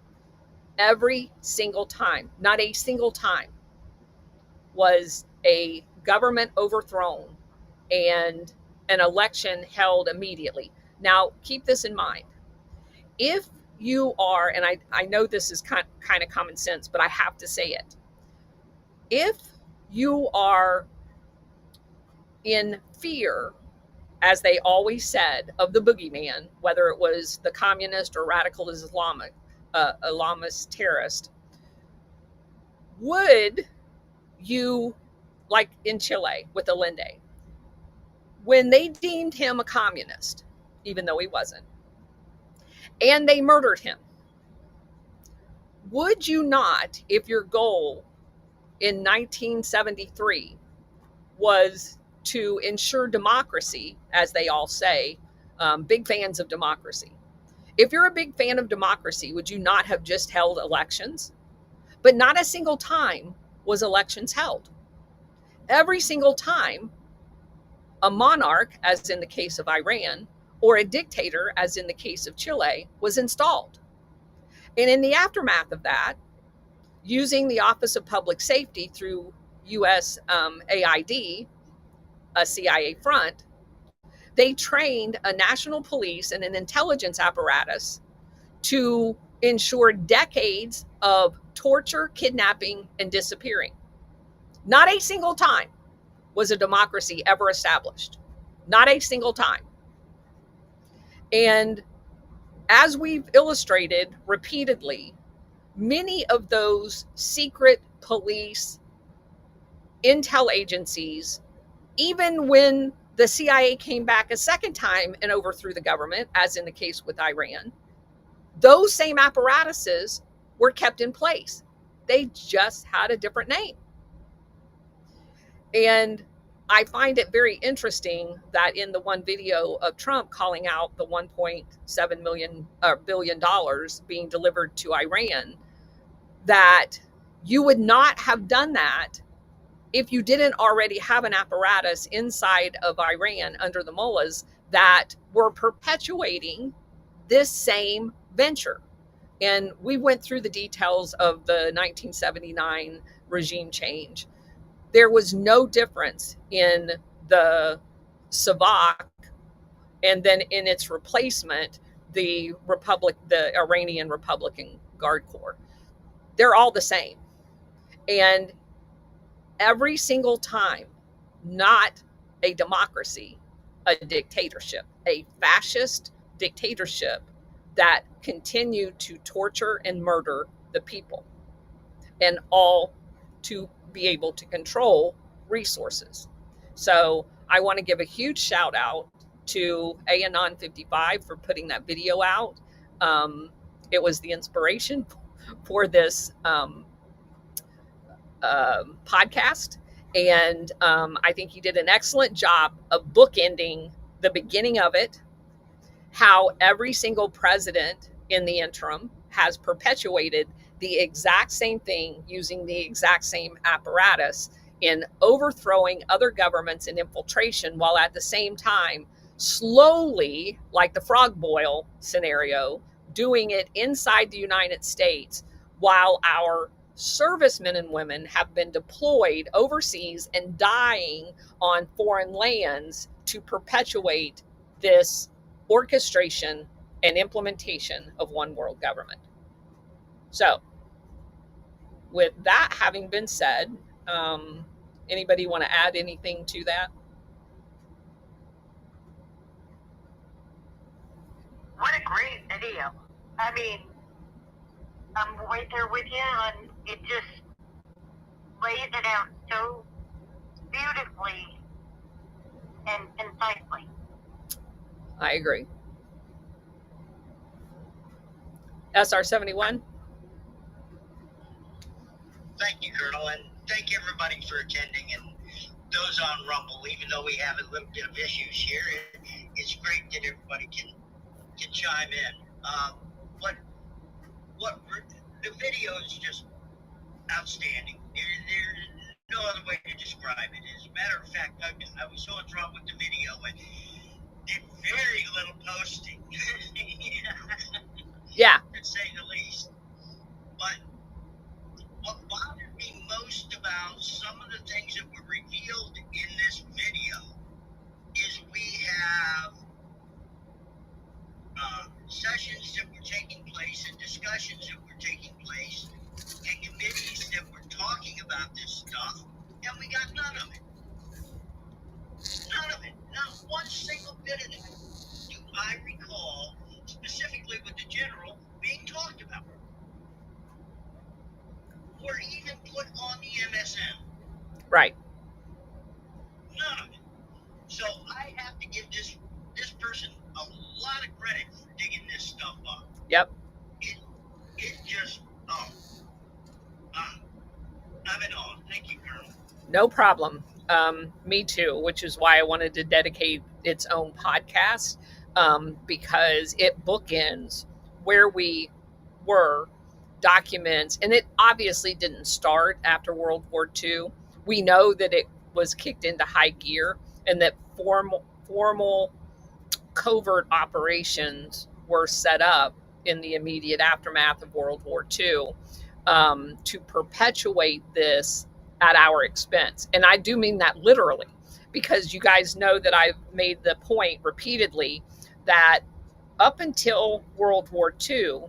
Every single time, not a single time, was a government overthrown and an election held immediately. Now, keep this in mind. If you are, and I know this is kind of common sense, but I have to say it. If you are in fear, as they always said, of the boogeyman, whether it was the communist or radical Islamist terrorist, would you, like in Chile with Allende, when they deemed him a communist, even though he wasn't, and they murdered him, would you not, if your goal in 1973 was to ensure democracy, as they all say, big fans of democracy. If you're a big fan of democracy, would you not have just held elections? But not a single time was elections held. Every single time, a monarch, as in the case of Iran, or a dictator, as in the case of Chile, was installed. And in the aftermath of that, using the Office of Public Safety through US AID, a CIA front, they trained a national police and an intelligence apparatus to ensured decades of torture, kidnapping, and disappearing. Not a single time was a democracy ever established. Not a single time. And as we've illustrated repeatedly, many of those secret police intel agencies, even when the CIA came back a second time and overthrew the government, as in the case with Iran, those same apparatuses were kept in place. They just had a different name. And I find it very interesting that in the one video of Trump calling out the $1.7 billion being delivered to Iran, that you would not have done that if you didn't already have an apparatus inside of Iran under the mullahs that were perpetuating this same venture. And we went through the details of the 1979 regime change. There was no difference in the Savak and then in its replacement, the Iranian Republican Guard Corps. They're all the same. And every single time, not a democracy, a dictatorship, a fascist dictatorship that continued to torture and murder the people, and all to be able to control resources. So I want to give a huge shout out to Anon 55 for putting that video out. It was the inspiration for this podcast. And I think he did an excellent job of bookending the beginning of it, how every single president in the interim has perpetuated the exact same thing using the exact same apparatus in overthrowing other governments and infiltration, while at the same time slowly, like the frog boil scenario, doing it inside the United States while our servicemen and women have been deployed overseas and dying on foreign lands to perpetuate this orchestration and implementation of one world government. So, with that having been said, anybody want to add anything to that? What a great video. I mean, I'm right there with you, and it just lays it out so beautifully and concisely. I agree. SR71? Thank you, Colonel, and thank everybody for attending, and those on Rumble. Even though we have a little bit of issues here, it's great that everybody can chime in. What the video is just outstanding. There's no other way to describe it. As a matter of fact, I was so enthralled with the video and did very little posting. Yeah. To say the least. But what bothered me most about some of the things that were revealed in this video is we have sessions that were taking place and discussions that were taking place and committees that were talking about this stuff, and we got none of it. None of it. Not one single bit of it do I recall, specifically with the general, being talked about. Or even put on the MSM. Right. None of it. So I have to give this person a lot of credit for digging this stuff up. Yep. It just, I'm in awe. Thank you, Colonel. No problem. Me too, which is why I wanted to dedicate its own podcast, because it bookends where we were, documents, and it obviously didn't start after World War II. We know that it was kicked into high gear and that formal covert operations were set up in the immediate aftermath of World War II to perpetuate this at our expense. And I do mean that literally, because you guys know that I've made the point repeatedly that up until World War II,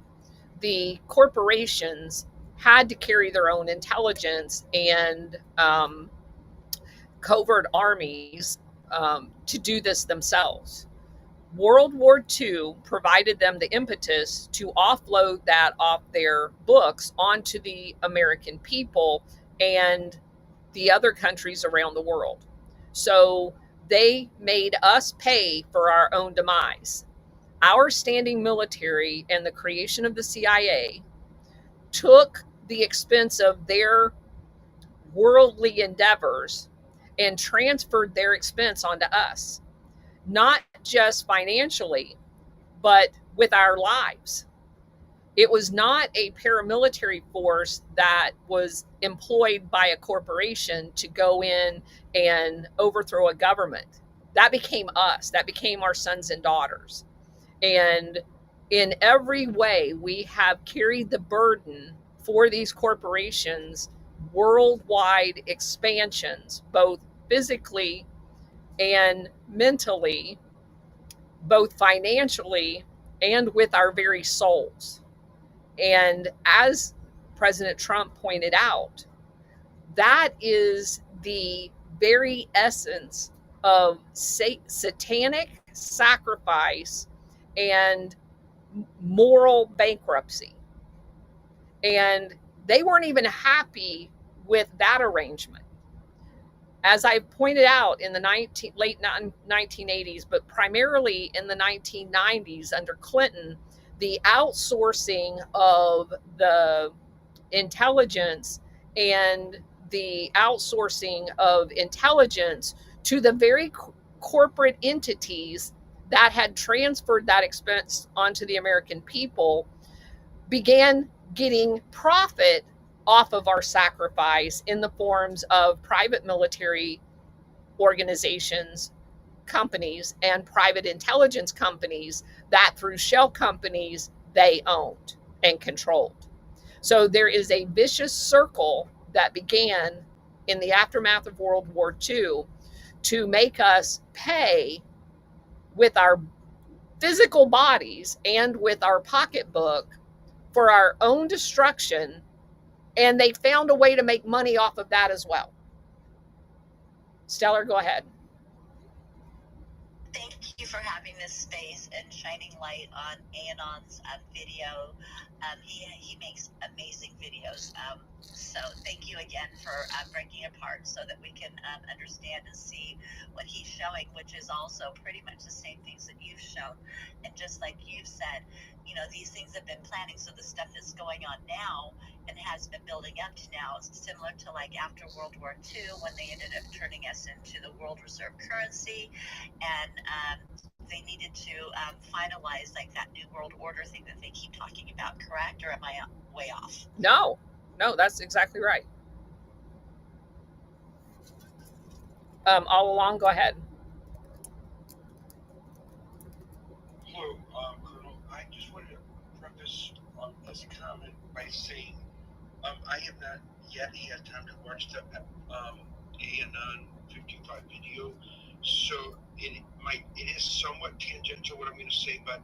the corporations had to carry their own intelligence and covert armies to do this themselves. World War II provided them the impetus to offload that off their books onto the American people and the other countries around the world. So they made us pay for our own demise. Our standing military and the creation of the CIA took the expense of their worldly endeavors and transferred their expense onto us, not just financially, but with our lives. It was not a paramilitary force that was employed by a corporation to go in and overthrow a government. That became us. That became our sons and daughters. And in every way, we have carried the burden for these corporations' worldwide expansions, both physically and mentally, both financially and with our very souls. And as President Trump pointed out, that is the very essence of satanic sacrifice and moral bankruptcy. And they weren't even happy with that arrangement. As I pointed out in the late 1980s, but primarily in the 1990s under Clinton, the outsourcing of the intelligence and the outsourcing of intelligence to the very corporate entities that had transferred that expense onto the American people began getting profit off of our sacrifice in the forms of private military organizations, companies, and private intelligence companies that through shell companies they owned and controlled. So there is a vicious circle that began in the aftermath of World War II to make us pay with our physical bodies and with our pocketbook for our own destruction. And they found a way to make money off of that as well. Stellar, go ahead. Thank you for having this space and shining light on Anon's video. He makes amazing videos. So thank you again for breaking apart so that we can understand and see what he's showing, which is also pretty much the same things that you've shown. And just like you've said, you know, these things have been planning. So the stuff that's going on now and has been building up to now is similar to like after World War II when they ended up turning us into the world reserve currency, and they needed to finalize like that new world order thing that they keep talking about, correct? Or am I way off? No, that's exactly right. All along, go ahead. Hello, Colonel. I just wanted to preface this comment by saying I have not yet had time to watch the ANN 55 video, so it is somewhat tangential what I'm going to say, but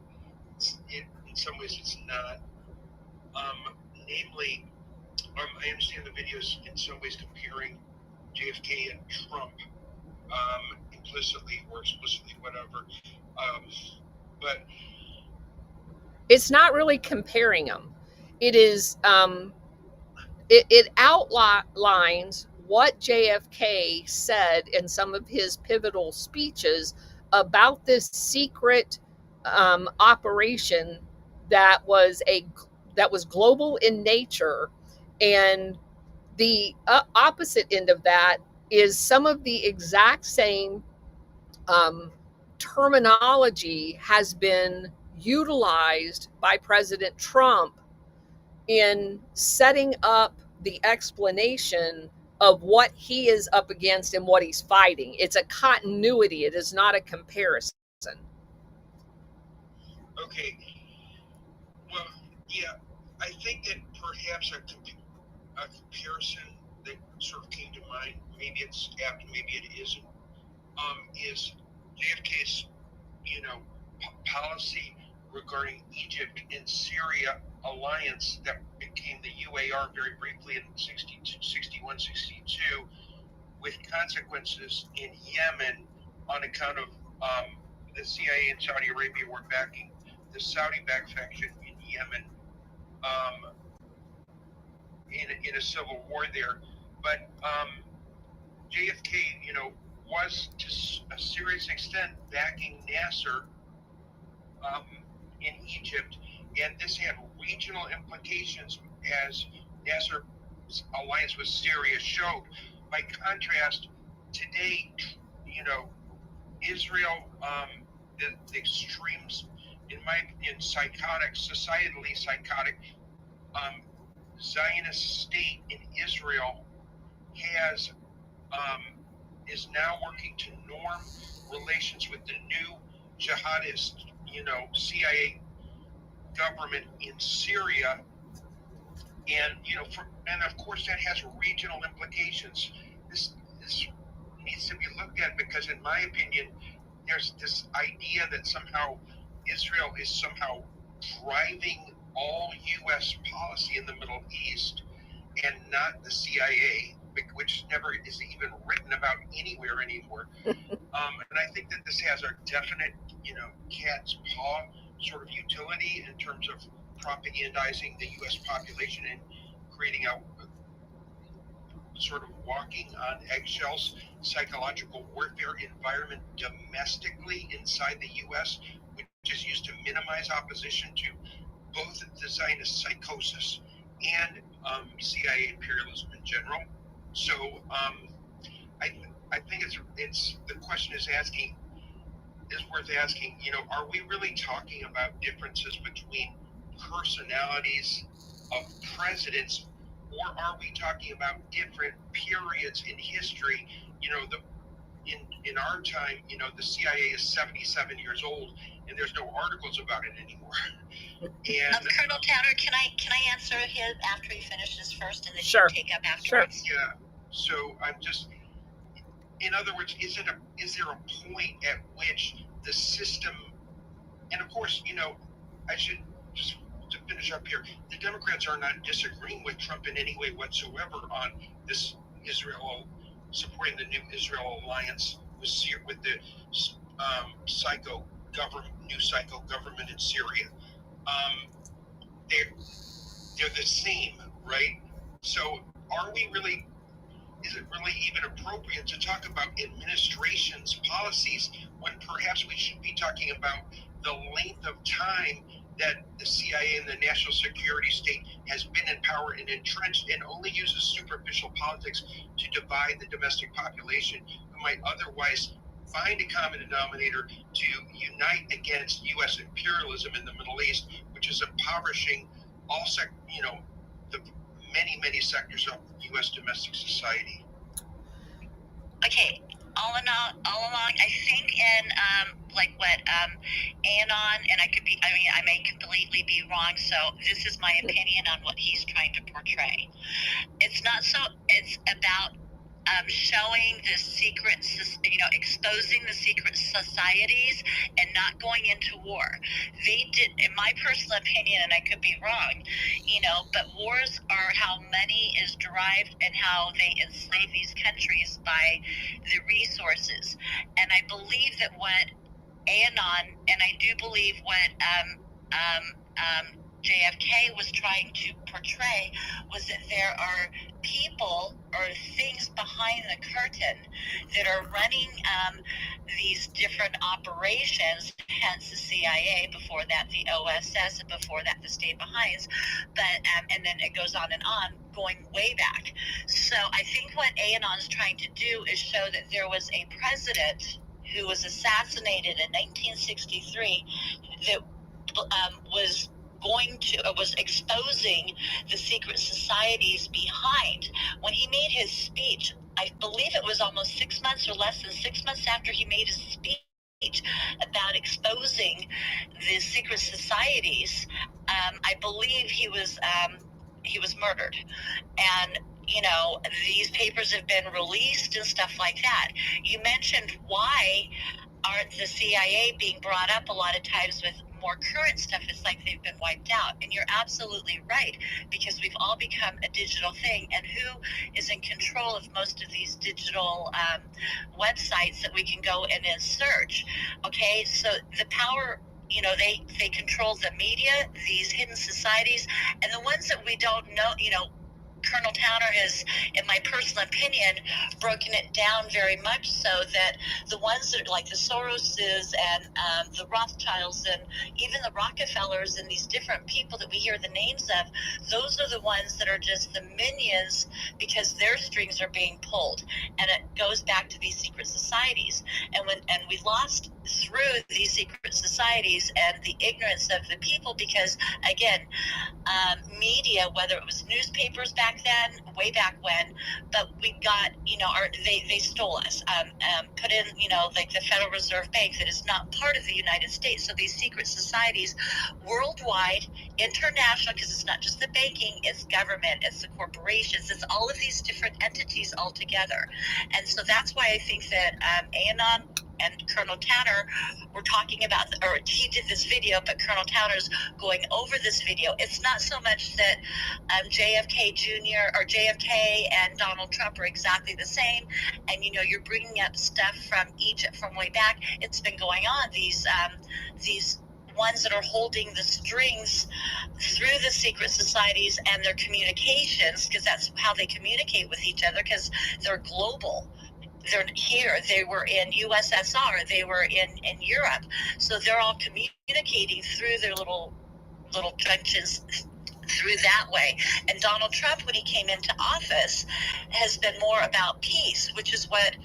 in some ways it's not. Namely, I understand the videos in some ways comparing JFK and Trump, implicitly or explicitly, whatever. But it's not really comparing them. It is it outlines what JFK said in some of his pivotal speeches about this secret operation that was global in nature. And the opposite end of that is some of the exact same terminology has been utilized by President Trump in setting up the explanation of what he is up against and what he's fighting. It's a continuity. It is not a comparison. Okay. Well, yeah, I think that perhaps a comparison that sort of came to mind, maybe it's apt, maybe it isn't, is JFK's, policy regarding Egypt and Syria alliance that became the UAR very briefly in 61, 62, with consequences in Yemen on account of the CIA and Saudi Arabia were backing the Saudi-backed faction in Yemen in a civil war there. But JFK, was to a serious extent backing Nasser in Egypt, and this had regional implications as Nasser's alliance with Syria showed. By contrast, today, Israel, the extremes, in my opinion, societally psychotic, Zionist state in Israel is now working to norm relations with the new jihadist, CIA government in Syria, and of course that has regional implications. This needs to be looked at because, in my opinion, there's this idea that somehow Israel is somehow driving all U.S. policy in the Middle East and not the CIA, which never is even written about anywhere anymore. And I think that this has a definite, cat's paw sort of utility in terms of propagandizing the U.S. population and creating a sort of walking on eggshells psychological warfare environment domestically inside the U.S., which is used to minimize opposition to both the Zionist psychosis and CIA imperialism in general. So I think it's the question is worth asking. Are we really talking about differences between personalities of presidents, or are we talking about different periods in history? In our time, the CIA is 77 years old, and there's no articles about it anymore. And Colonel Towner, can I answer him after he finishes first, and then Sure. you take up afterwards? Sure. Yeah. So I'm just, in other words, is there a point at which the system, and of course, I should just to finish up here, the Democrats are not disagreeing with Trump in any way whatsoever on this supporting the new Israel alliance with the new psycho government in Syria. They're the same, right? So is it really even appropriate to talk about administration's policies when perhaps we should be talking about the length of time that the CIA and the national security state has been in power and entrenched, and only uses superficial politics to divide the domestic population who might otherwise find a common denominator to unite against U.S. imperialism in the Middle East, which is impoverishing the many sectors of U.S. domestic society. Okay, all along, I think in like what Anon, and I may completely be wrong, so this is my opinion on what he's trying to portray. It's about showing the secret, exposing the secret societies and not going into war. They did, in my personal opinion, and I could be wrong, but wars are how money is derived and how they enslave these countries by the resources. And I believe that what Anon, and I do believe what JFK was trying to portray was that there are people or things behind the curtain that are running these different operations, hence the CIA, before that the OSS, and before that the Stay Behinds, but and then it goes on and on, going way back. So I think what Anon's trying to do is show that there was a president who was assassinated in 1963 that was exposing the secret societies behind. When he made his speech, I believe it was almost 6 months or less than 6 months after he made his speech about exposing the secret societies, I believe he was murdered. And these papers have been released and stuff like that. You mentioned why aren't the CIA being brought up a lot of times with more current stuff, it's like they've been wiped out. And you're absolutely right, because we've all become a digital thing. And who is in control of most of these digital websites that we can go in and search? Okay, so the power, you know, they control the media, these hidden societies, and the ones that we don't know, you know, Colonel Towner has, in my personal opinion, broken it down very much so that the ones that are like the Soroses and the Rothschilds and even the Rockefellers and these different people that we hear the names of, those are the ones that are just the minions because their strings are being pulled. And it goes back to these secret societies. And we lost through these secret societies and the ignorance of the people because, again, media, whether it was newspapers back then, way back when, but we got, you know, they stole us, put in, you know, like the Federal Reserve Bank that is not part of the United States. So these secret societies, worldwide, international, because it's not just the banking, it's government, it's the corporations, it's all of these different entities all together. And so that's why I think that Anon and Colonel Towner were talking about, or he did this video, but Colonel Towner's going over this video. It's not so much that JFK Jr. or JFK and Donald Trump are exactly the same, and you know, you're bringing up stuff from Egypt from way back. It's been going on. These ones that are holding the strings through the secret societies and their communications, because that's how they communicate with each other, because they're global. They're here, they were in USSR, they were in Europe, so they're all communicating through their little junctions through that way. And Donald Trump, when he came into office, has been more about peace, which is what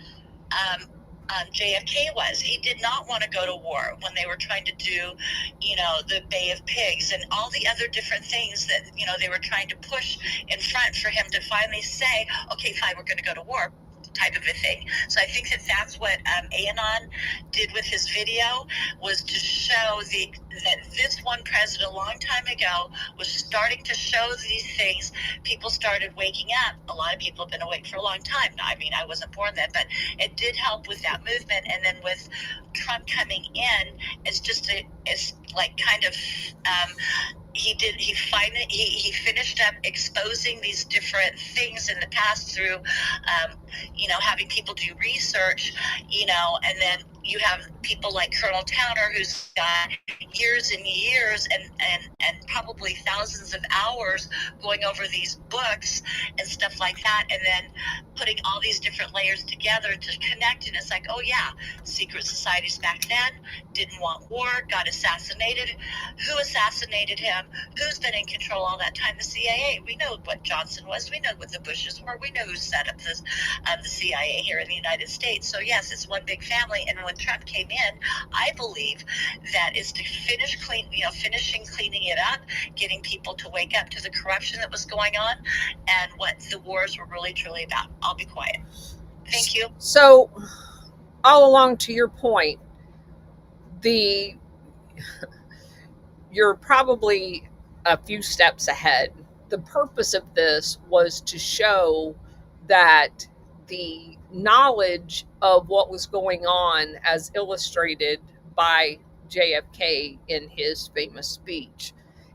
JFK was. He did not want to go to war when they were trying to do, you know, the Bay of Pigs and all the other different things that, you know, they were trying to push in front for him to finally say, okay, fine, we're going to go to war, type of a thing. So I think that that's what Anon did with his video, was to show that this one president a long time ago was starting to show these things. People started waking up. A lot of people have been awake for a long time. I mean, I wasn't born then, but it did help with that movement. And then with Trump coming in, it's like kind of he finished up exposing these different things in the past through you know, having people do research, you know, and then you have people like Colonel Towner, who's got years and years and probably thousands of hours going over these books and stuff like that, and then putting all these different layers together to connect. And it's like, oh yeah, secret societies back then didn't want war, got assassinated. Who assassinated him? Who's been in control all that time? The CIA. We know what Johnson was. We know what the Bushes were. We know who set up this, the CIA here in the United States. So yes, it's one big family. And when Trump came in, I believe that is to finishing cleaning it up, getting people to wake up to the corruption that was going on and what the wars were really truly about. I'll be quiet. Thank you. So, all along to your point, you're probably a few steps ahead. The purpose of this was to show that the knowledge of what was going on, as illustrated by JFK in his famous speech,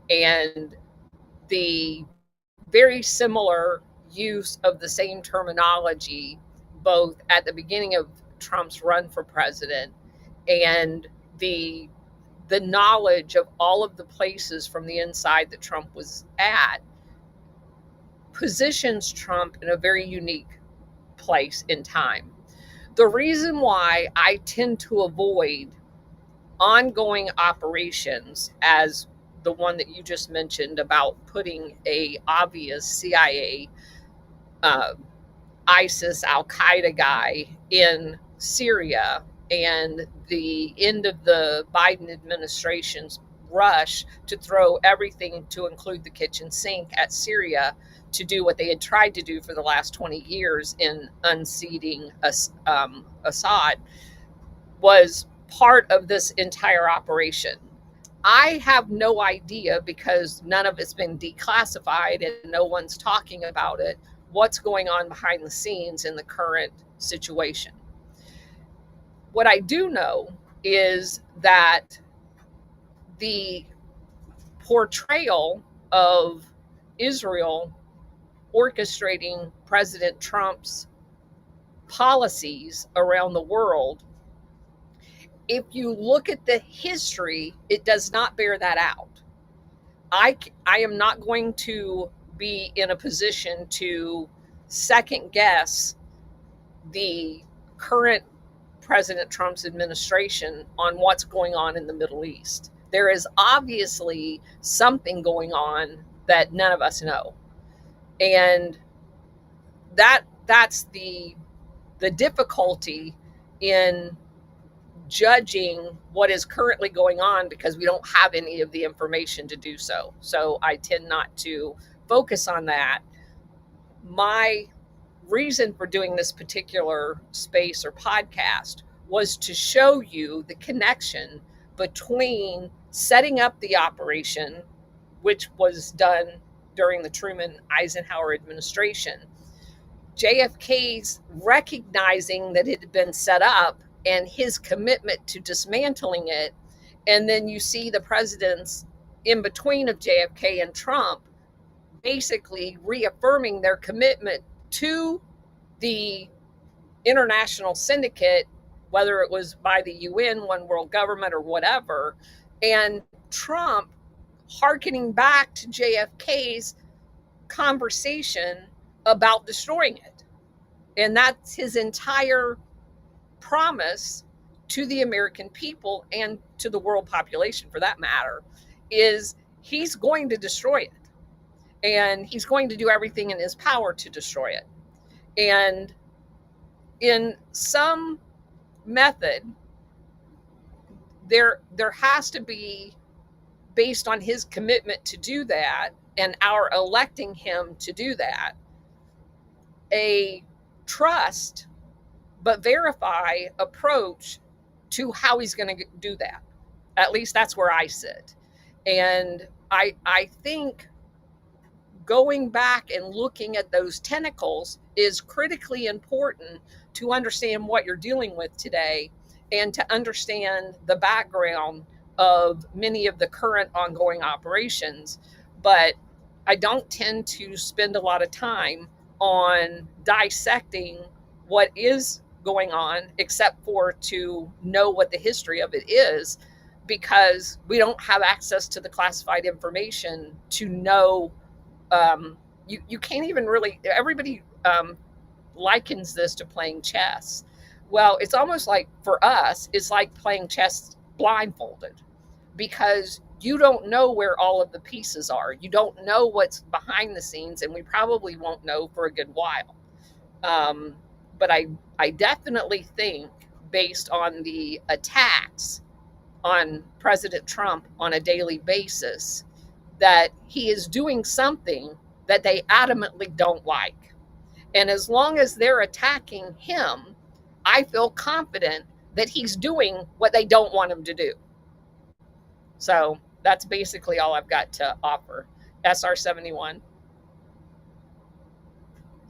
and the very similar use of the same terminology both at the beginning of Trump's run for president and the knowledge of all of the places from the inside that Trump was at, positions Trump in a very unique place in time. The reason why I tend to avoid ongoing operations, as the one that you just mentioned about putting a obvious CIA, ISIS, Al-Qaeda guy in Syria, and the end of the Biden administration's rush to throw everything, to include the kitchen sink, at Syria to do what they had tried to do for the last 20 years in unseating Assad, was part of this entire operation. I have no idea, because none of it's been declassified and no one's talking about it, what's going on behind the scenes in the current situation. What I do know is that the portrayal of Israel orchestrating President Trump's policies around the world, if you look at the history, it does not bear that out. I am not going to be in a position to second guess the current President Trump's administration on what's going on in the Middle East. There is obviously something going on that none of us know. And that's the difficulty in judging what is currently going on, because we don't have any of the information to do so. So I tend not to focus on that. My reason for doing this particular space or podcast was to show you the connection between setting up the operation, which was done during the Truman-Eisenhower administration, JFK's recognizing that it had been set up and his commitment to dismantling it. And then you see the presidents in between of JFK and Trump basically reaffirming their commitment to the international syndicate, whether it was by the UN, one world government, or whatever, and Trump hearkening back to JFK's conversation about destroying it. And that's his entire promise to the American people and to the world population, for that matter, is he's going to destroy it. And he's going to do everything in his power to destroy it. And in some method, there has to be, based on his commitment to do that and our electing him to do that, a trust but verify approach to how he's going to do that. At least that's where I sit. And I think going back and looking at those tentacles is critically important to understand what you're dealing with today and to understand the background of many of the current ongoing operations. But I don't tend to spend a lot of time on dissecting what is going on, except for to know what the history of it is, because we don't have access to the classified information to know. You can't even really, everybody likens this to playing chess. Well, it's almost like, for us, it's like playing chess blindfolded, because you don't know where all of the pieces are. You don't know what's behind the scenes, and we probably won't know for a good while. But I definitely think, based on the attacks on President Trump on a daily basis, that he is doing something that they adamantly don't like. And as long as they're attacking him, I feel confident that he's doing what they don't want him to do. So that's basically all I've got to offer. SR 71.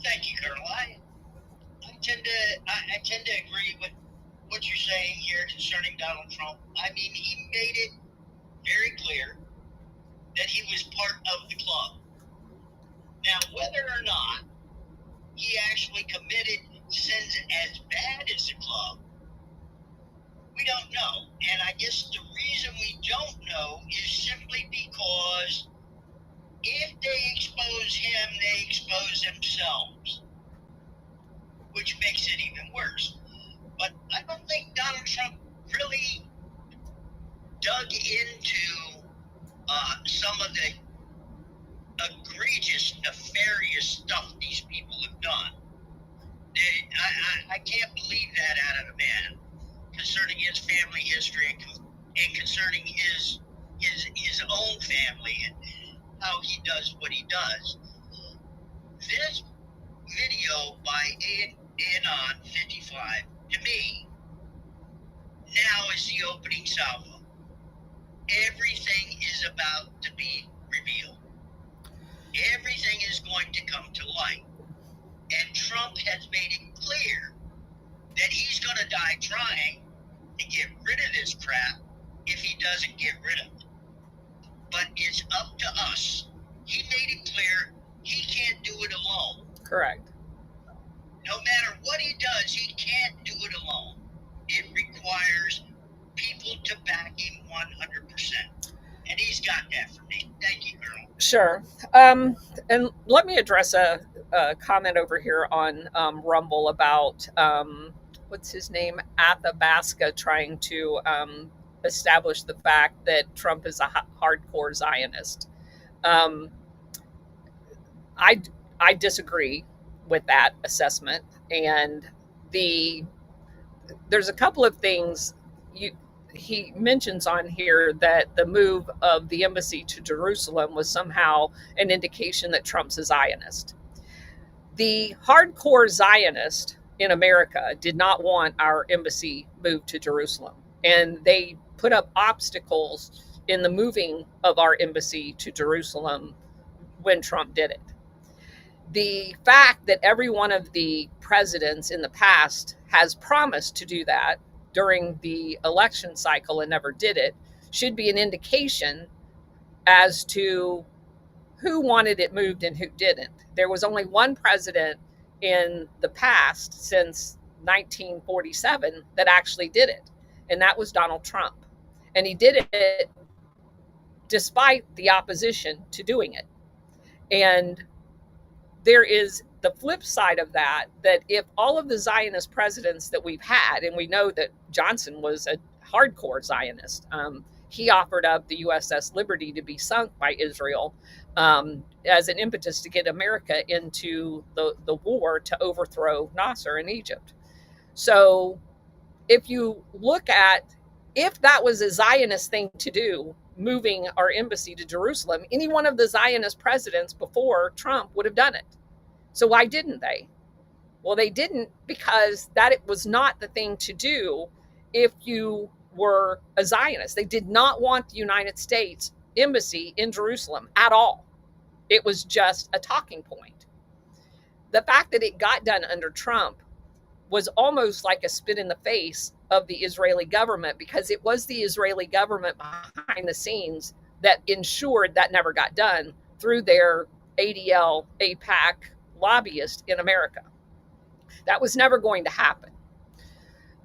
Thank you, Colonel. I tend to agree with what you're saying here concerning Donald Trump. I mean, he made it very clear that he was part of the club. Now, whether or not he actually committed sins as bad as the club, we don't know. And I guess the reason we don't know is simply because if they expose him, they expose themselves, which makes it even worse. But I don't think Donald Trump really dug into some of the egregious, nefarious stuff these people have done. I can't believe that out of a man concerning his family history and concerning his own family and how he does what he does. This video by Anon 55, to me, now is the opening salvo. Everything is about to be revealed. Everything is going to come to light. And Trump has made it clear that he's going to die trying to get rid of this crap if he doesn't get rid of it. but it's up to us. He made it clear he can't do it alone. Correct. No matter what he does, he can't do it alone. It requires people to back him 100%. And he's got that for me. Thank you, Colonel. Sure. And let me address a comment over here on Rumble about, what's his name? Athabasca trying to establish the fact that Trump is a hardcore Zionist. I disagree with that assessment. And there's a couple of things he mentions on here, that the move of the embassy to Jerusalem was somehow an indication that Trump's a Zionist. The hardcore Zionist in America did not want our embassy moved to Jerusalem, and they put up obstacles in the moving of our embassy to Jerusalem when Trump did it. The fact that every one of the presidents in the past has promised to do that during the election cycle and never did it should be an indication as to who wanted it moved and who didn't. There was only one president in the past since 1947 that actually did it, and that was Donald Trump. And he did it despite the opposition to doing it. And there is the flip side of that, that if all of the Zionist presidents that we've had, and we know that Johnson was a hardcore Zionist, he offered up the USS Liberty to be sunk by Israel as an impetus to get America into the war to overthrow Nasser in Egypt. So if you look at, if that was a Zionist thing to do, moving our embassy to Jerusalem, any one of the Zionist presidents before Trump would have done it. So why didn't they? Well, they didn't because that it was not the thing to do if you were a Zionist. They did not want the United States embassy in Jerusalem at all. It was just a talking point. The fact that it got done under Trump was almost like a spit in the face of the Israeli government, because it was the Israeli government behind the scenes that ensured that never got done through their ADL, AIPAC lobbyist in America. That was never going to happen.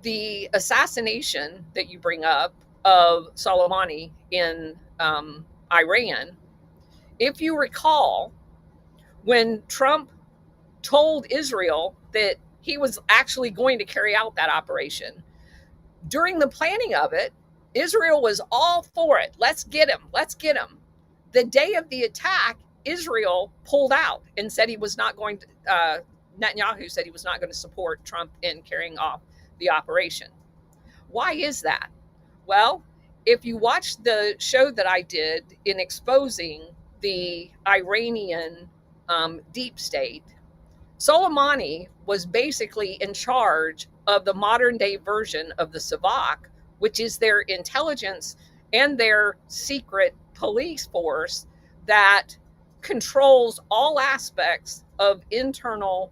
The assassination that you bring up of Soleimani in Iran, if you recall, when Trump told Israel that he was actually going to carry out that operation, during the planning of it, Israel was all for it. Let's get him. Let's get him. The day of the attack, Israel pulled out and said he was not going to, Netanyahu said he was not going to support Trump in carrying off the operation. Why is that? Well, if you watch the show that I did in exposing the Iranian deep state, Soleimani was basically in charge of the modern day version of the Savak, which is their intelligence and their secret police force that controls all aspects of internal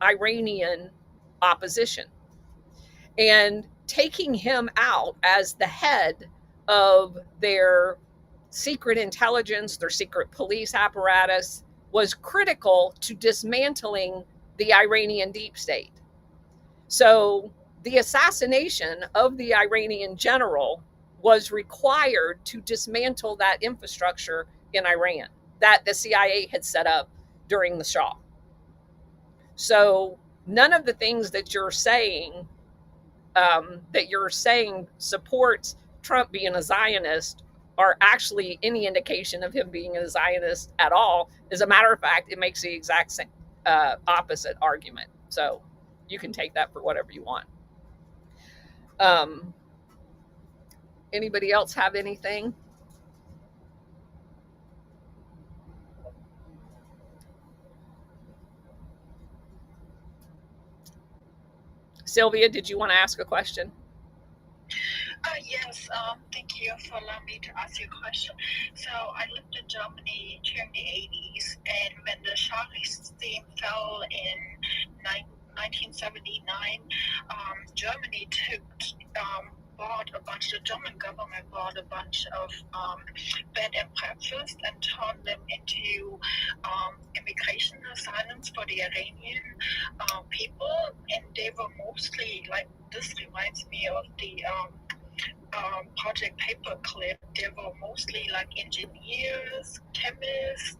Iranian opposition. And taking him out as the head of their secret intelligence, their secret police apparatus, was critical to dismantling the Iranian deep state. So the assassination of the Iranian general was required to dismantle that infrastructure in Iran that the CIA had set up during the Shah. So none of the things that you're saying supports Trump being a Zionist are actually any indication of him being a Zionist at all. As a matter of fact, it makes the exact same opposite argument. So you can take that for whatever you want. Anybody else have anything? Sylvia, did you want to ask a question? Yes, thank you for allowing me to ask you a question. So I lived in Germany during the 80s, and when the Shah regime fell in 1979, Germany took the German government bought a bunch of bed and breakfast and turned them into immigration asylums for the Iranian people, and they were mostly like, this reminds me of the Project Paperclip. They were mostly like engineers, chemists,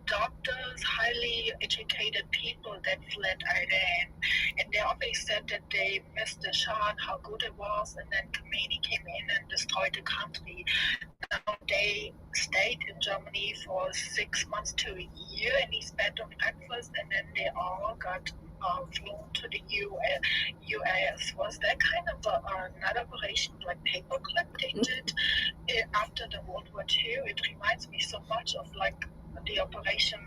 doctors, highly educated people that fled Iran. And they always said that they missed the Shah and how good it was, and then Khomeini came in and destroyed the country. Now they stayed in Germany for 6 months to a year, and he spent on breakfast, and then they all got flown to the U.S. Was that kind of an operation like Paperclip they did after the World War II? It reminds me so much of like the operation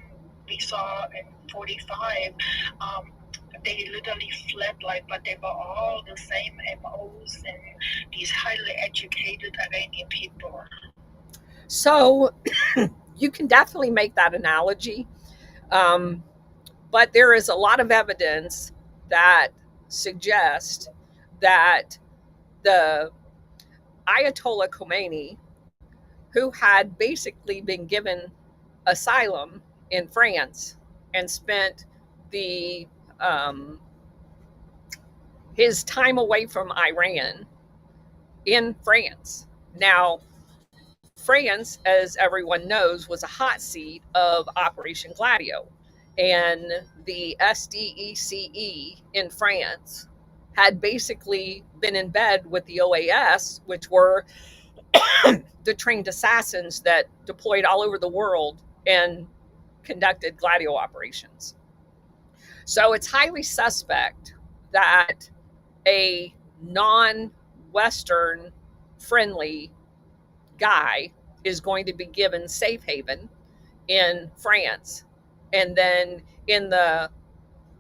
we saw in 45. They literally fled, like, but they were all the same MOs and these highly educated Iranian people. So you can definitely make that analogy. But there is a lot of evidence that suggests that the Ayatollah Khomeini, who had basically been given asylum in France and spent his time away from Iran in France. Now, France, as everyone knows, was a hot seat of Operation Gladio. And the SDECE in France had basically been in bed with the OAS, which were the trained assassins that deployed all over the world and conducted Gladio operations. So it's highly suspect that a non-Western friendly guy is going to be given safe haven in France, and then in the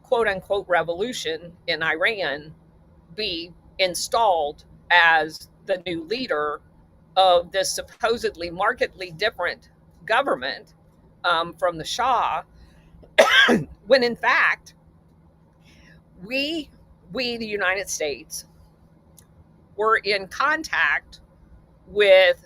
quote unquote revolution in Iran be installed as the new leader of this supposedly markedly different government from the Shah, when in fact we the United States were in contact with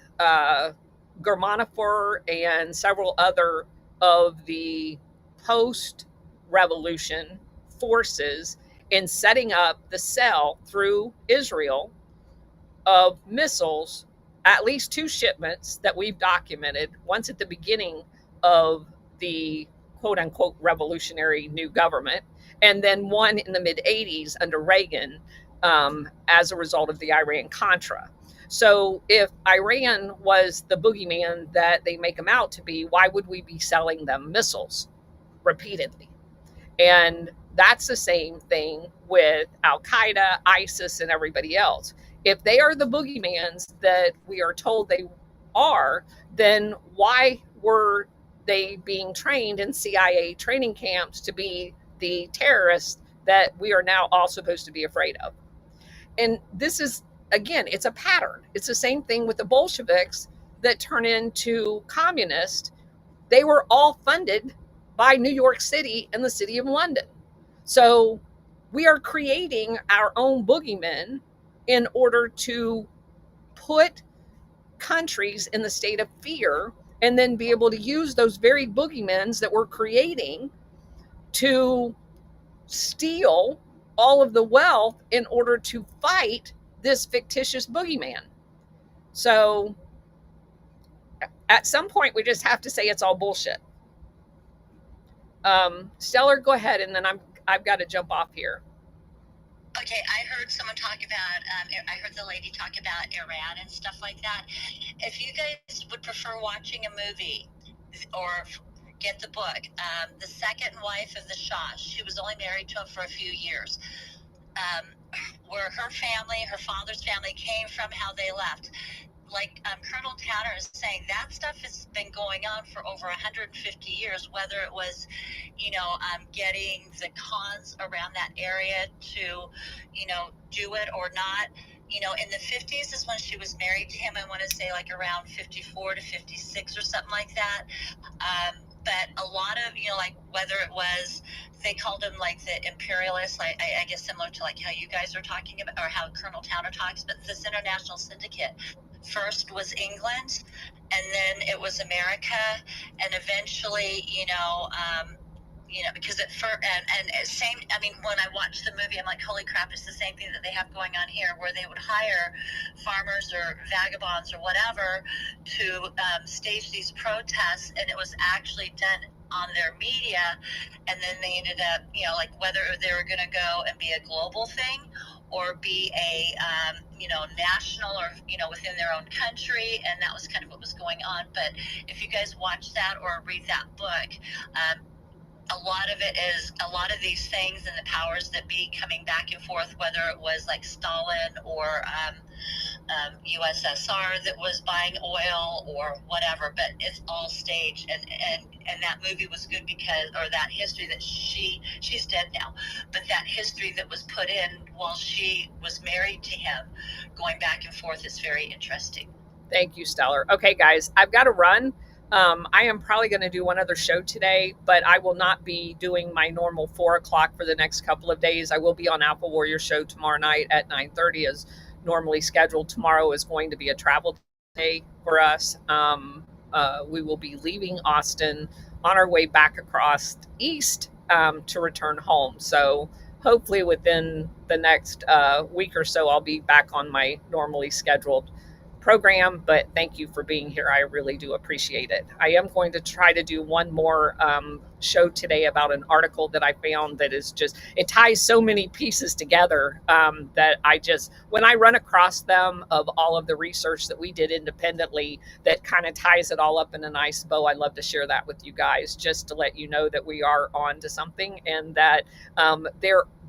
Germanifor and several other of the post-revolution forces in setting up the sale through Israel of missiles, at least 2 shipments that we've documented, once at the beginning of the quote-unquote revolutionary new government, and then one in the mid-'80s under Reagan as a result of the Iran-Contra. So if Iran was the boogeyman that they make them out to be, why would we be selling them missiles repeatedly? And that's the same thing with Al-Qaeda, ISIS, and everybody else. If they are the boogeymans that we are told they are, then why were they being trained in CIA training camps to be the terrorists that we are now all supposed to be afraid of? And this is, again, it's a pattern. It's the same thing with the Bolsheviks that turn into communists. They were all funded by New York City and the city of London. So we are creating our own boogeymen in order to put countries in the state of fear and then be able to use those very boogeymens that we're creating to steal all of the wealth in order to fight this fictitious boogeyman. So at some point, we just have to say it's all bullshit. Stellar, go ahead, and then I've got to jump off here. Okay, I heard someone talk about, I heard the lady talk about Iran and stuff like that. If you guys would prefer watching a movie or get the book, The Second Wife of the Shah, she was only married to him for a few years, where her family, her father's family came from, how they left. Like Colonel Tanner is saying, that stuff has been going on for over 150 years, whether it was, getting the cons around that area to, do it or not. In the 50s is when she was married to him. I want to say like around 54 to 56 or something like that. But a lot of, whether it was they called them like the imperialists, like I guess similar to like how you guys are talking about, or how Colonel Towner talks. But this international syndicate first was England, and then it was America, and eventually, because at first, and same, I mean, when I watched the movie, I'm like, holy crap, it's the same thing that they have going on here, where they would hire farmers or vagabonds or whatever to stage these protests, and it was actually done on their media, and then they ended up, like whether they were going to go and be a global thing or be a, national or, within their own country, and that was kind of what was going on. But if you guys watch that or read that book, a lot of it is a lot of these things and the powers that be coming back and forth, whether it was like Stalin or USSR that was buying oil or whatever, but it's all staged. And that movie was good because, or that history that she's dead now, but that history that was put in while she was married to him, going back and forth, is very interesting. Thank you, Stellar. Okay, guys, I've got to run. I am probably going to do one other show today, but I will not be doing my normal 4 o'clock for the next couple of days. I will be on Alpha Warrior show tomorrow night at 9:30 as normally scheduled. Tomorrow is going to be a travel day for us. We will be leaving Austin on our way back across east to return home. So hopefully within the next week or so, I'll be back on my normally scheduled program, but thank you for being here. I really do appreciate it. I am going to try to do one more show today about an article that I found that is just, it ties so many pieces together that when I run across them of all of the research that we did independently that kind of ties it all up in a nice bow, I love to share that with you guys, just to let you know that we are on to something, and that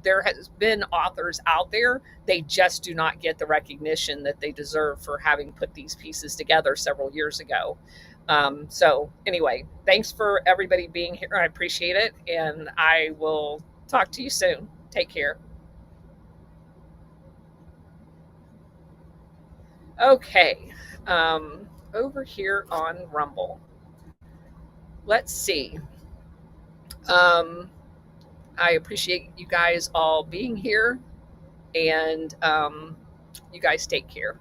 there has been authors out there, they just do not get the recognition that they deserve for having put these pieces together several years ago. So anyway, thanks for everybody being here. I appreciate it. And I will talk to you soon. Take care. Okay. Over here on Rumble. Let's see. I appreciate you guys all being here, and you guys take care.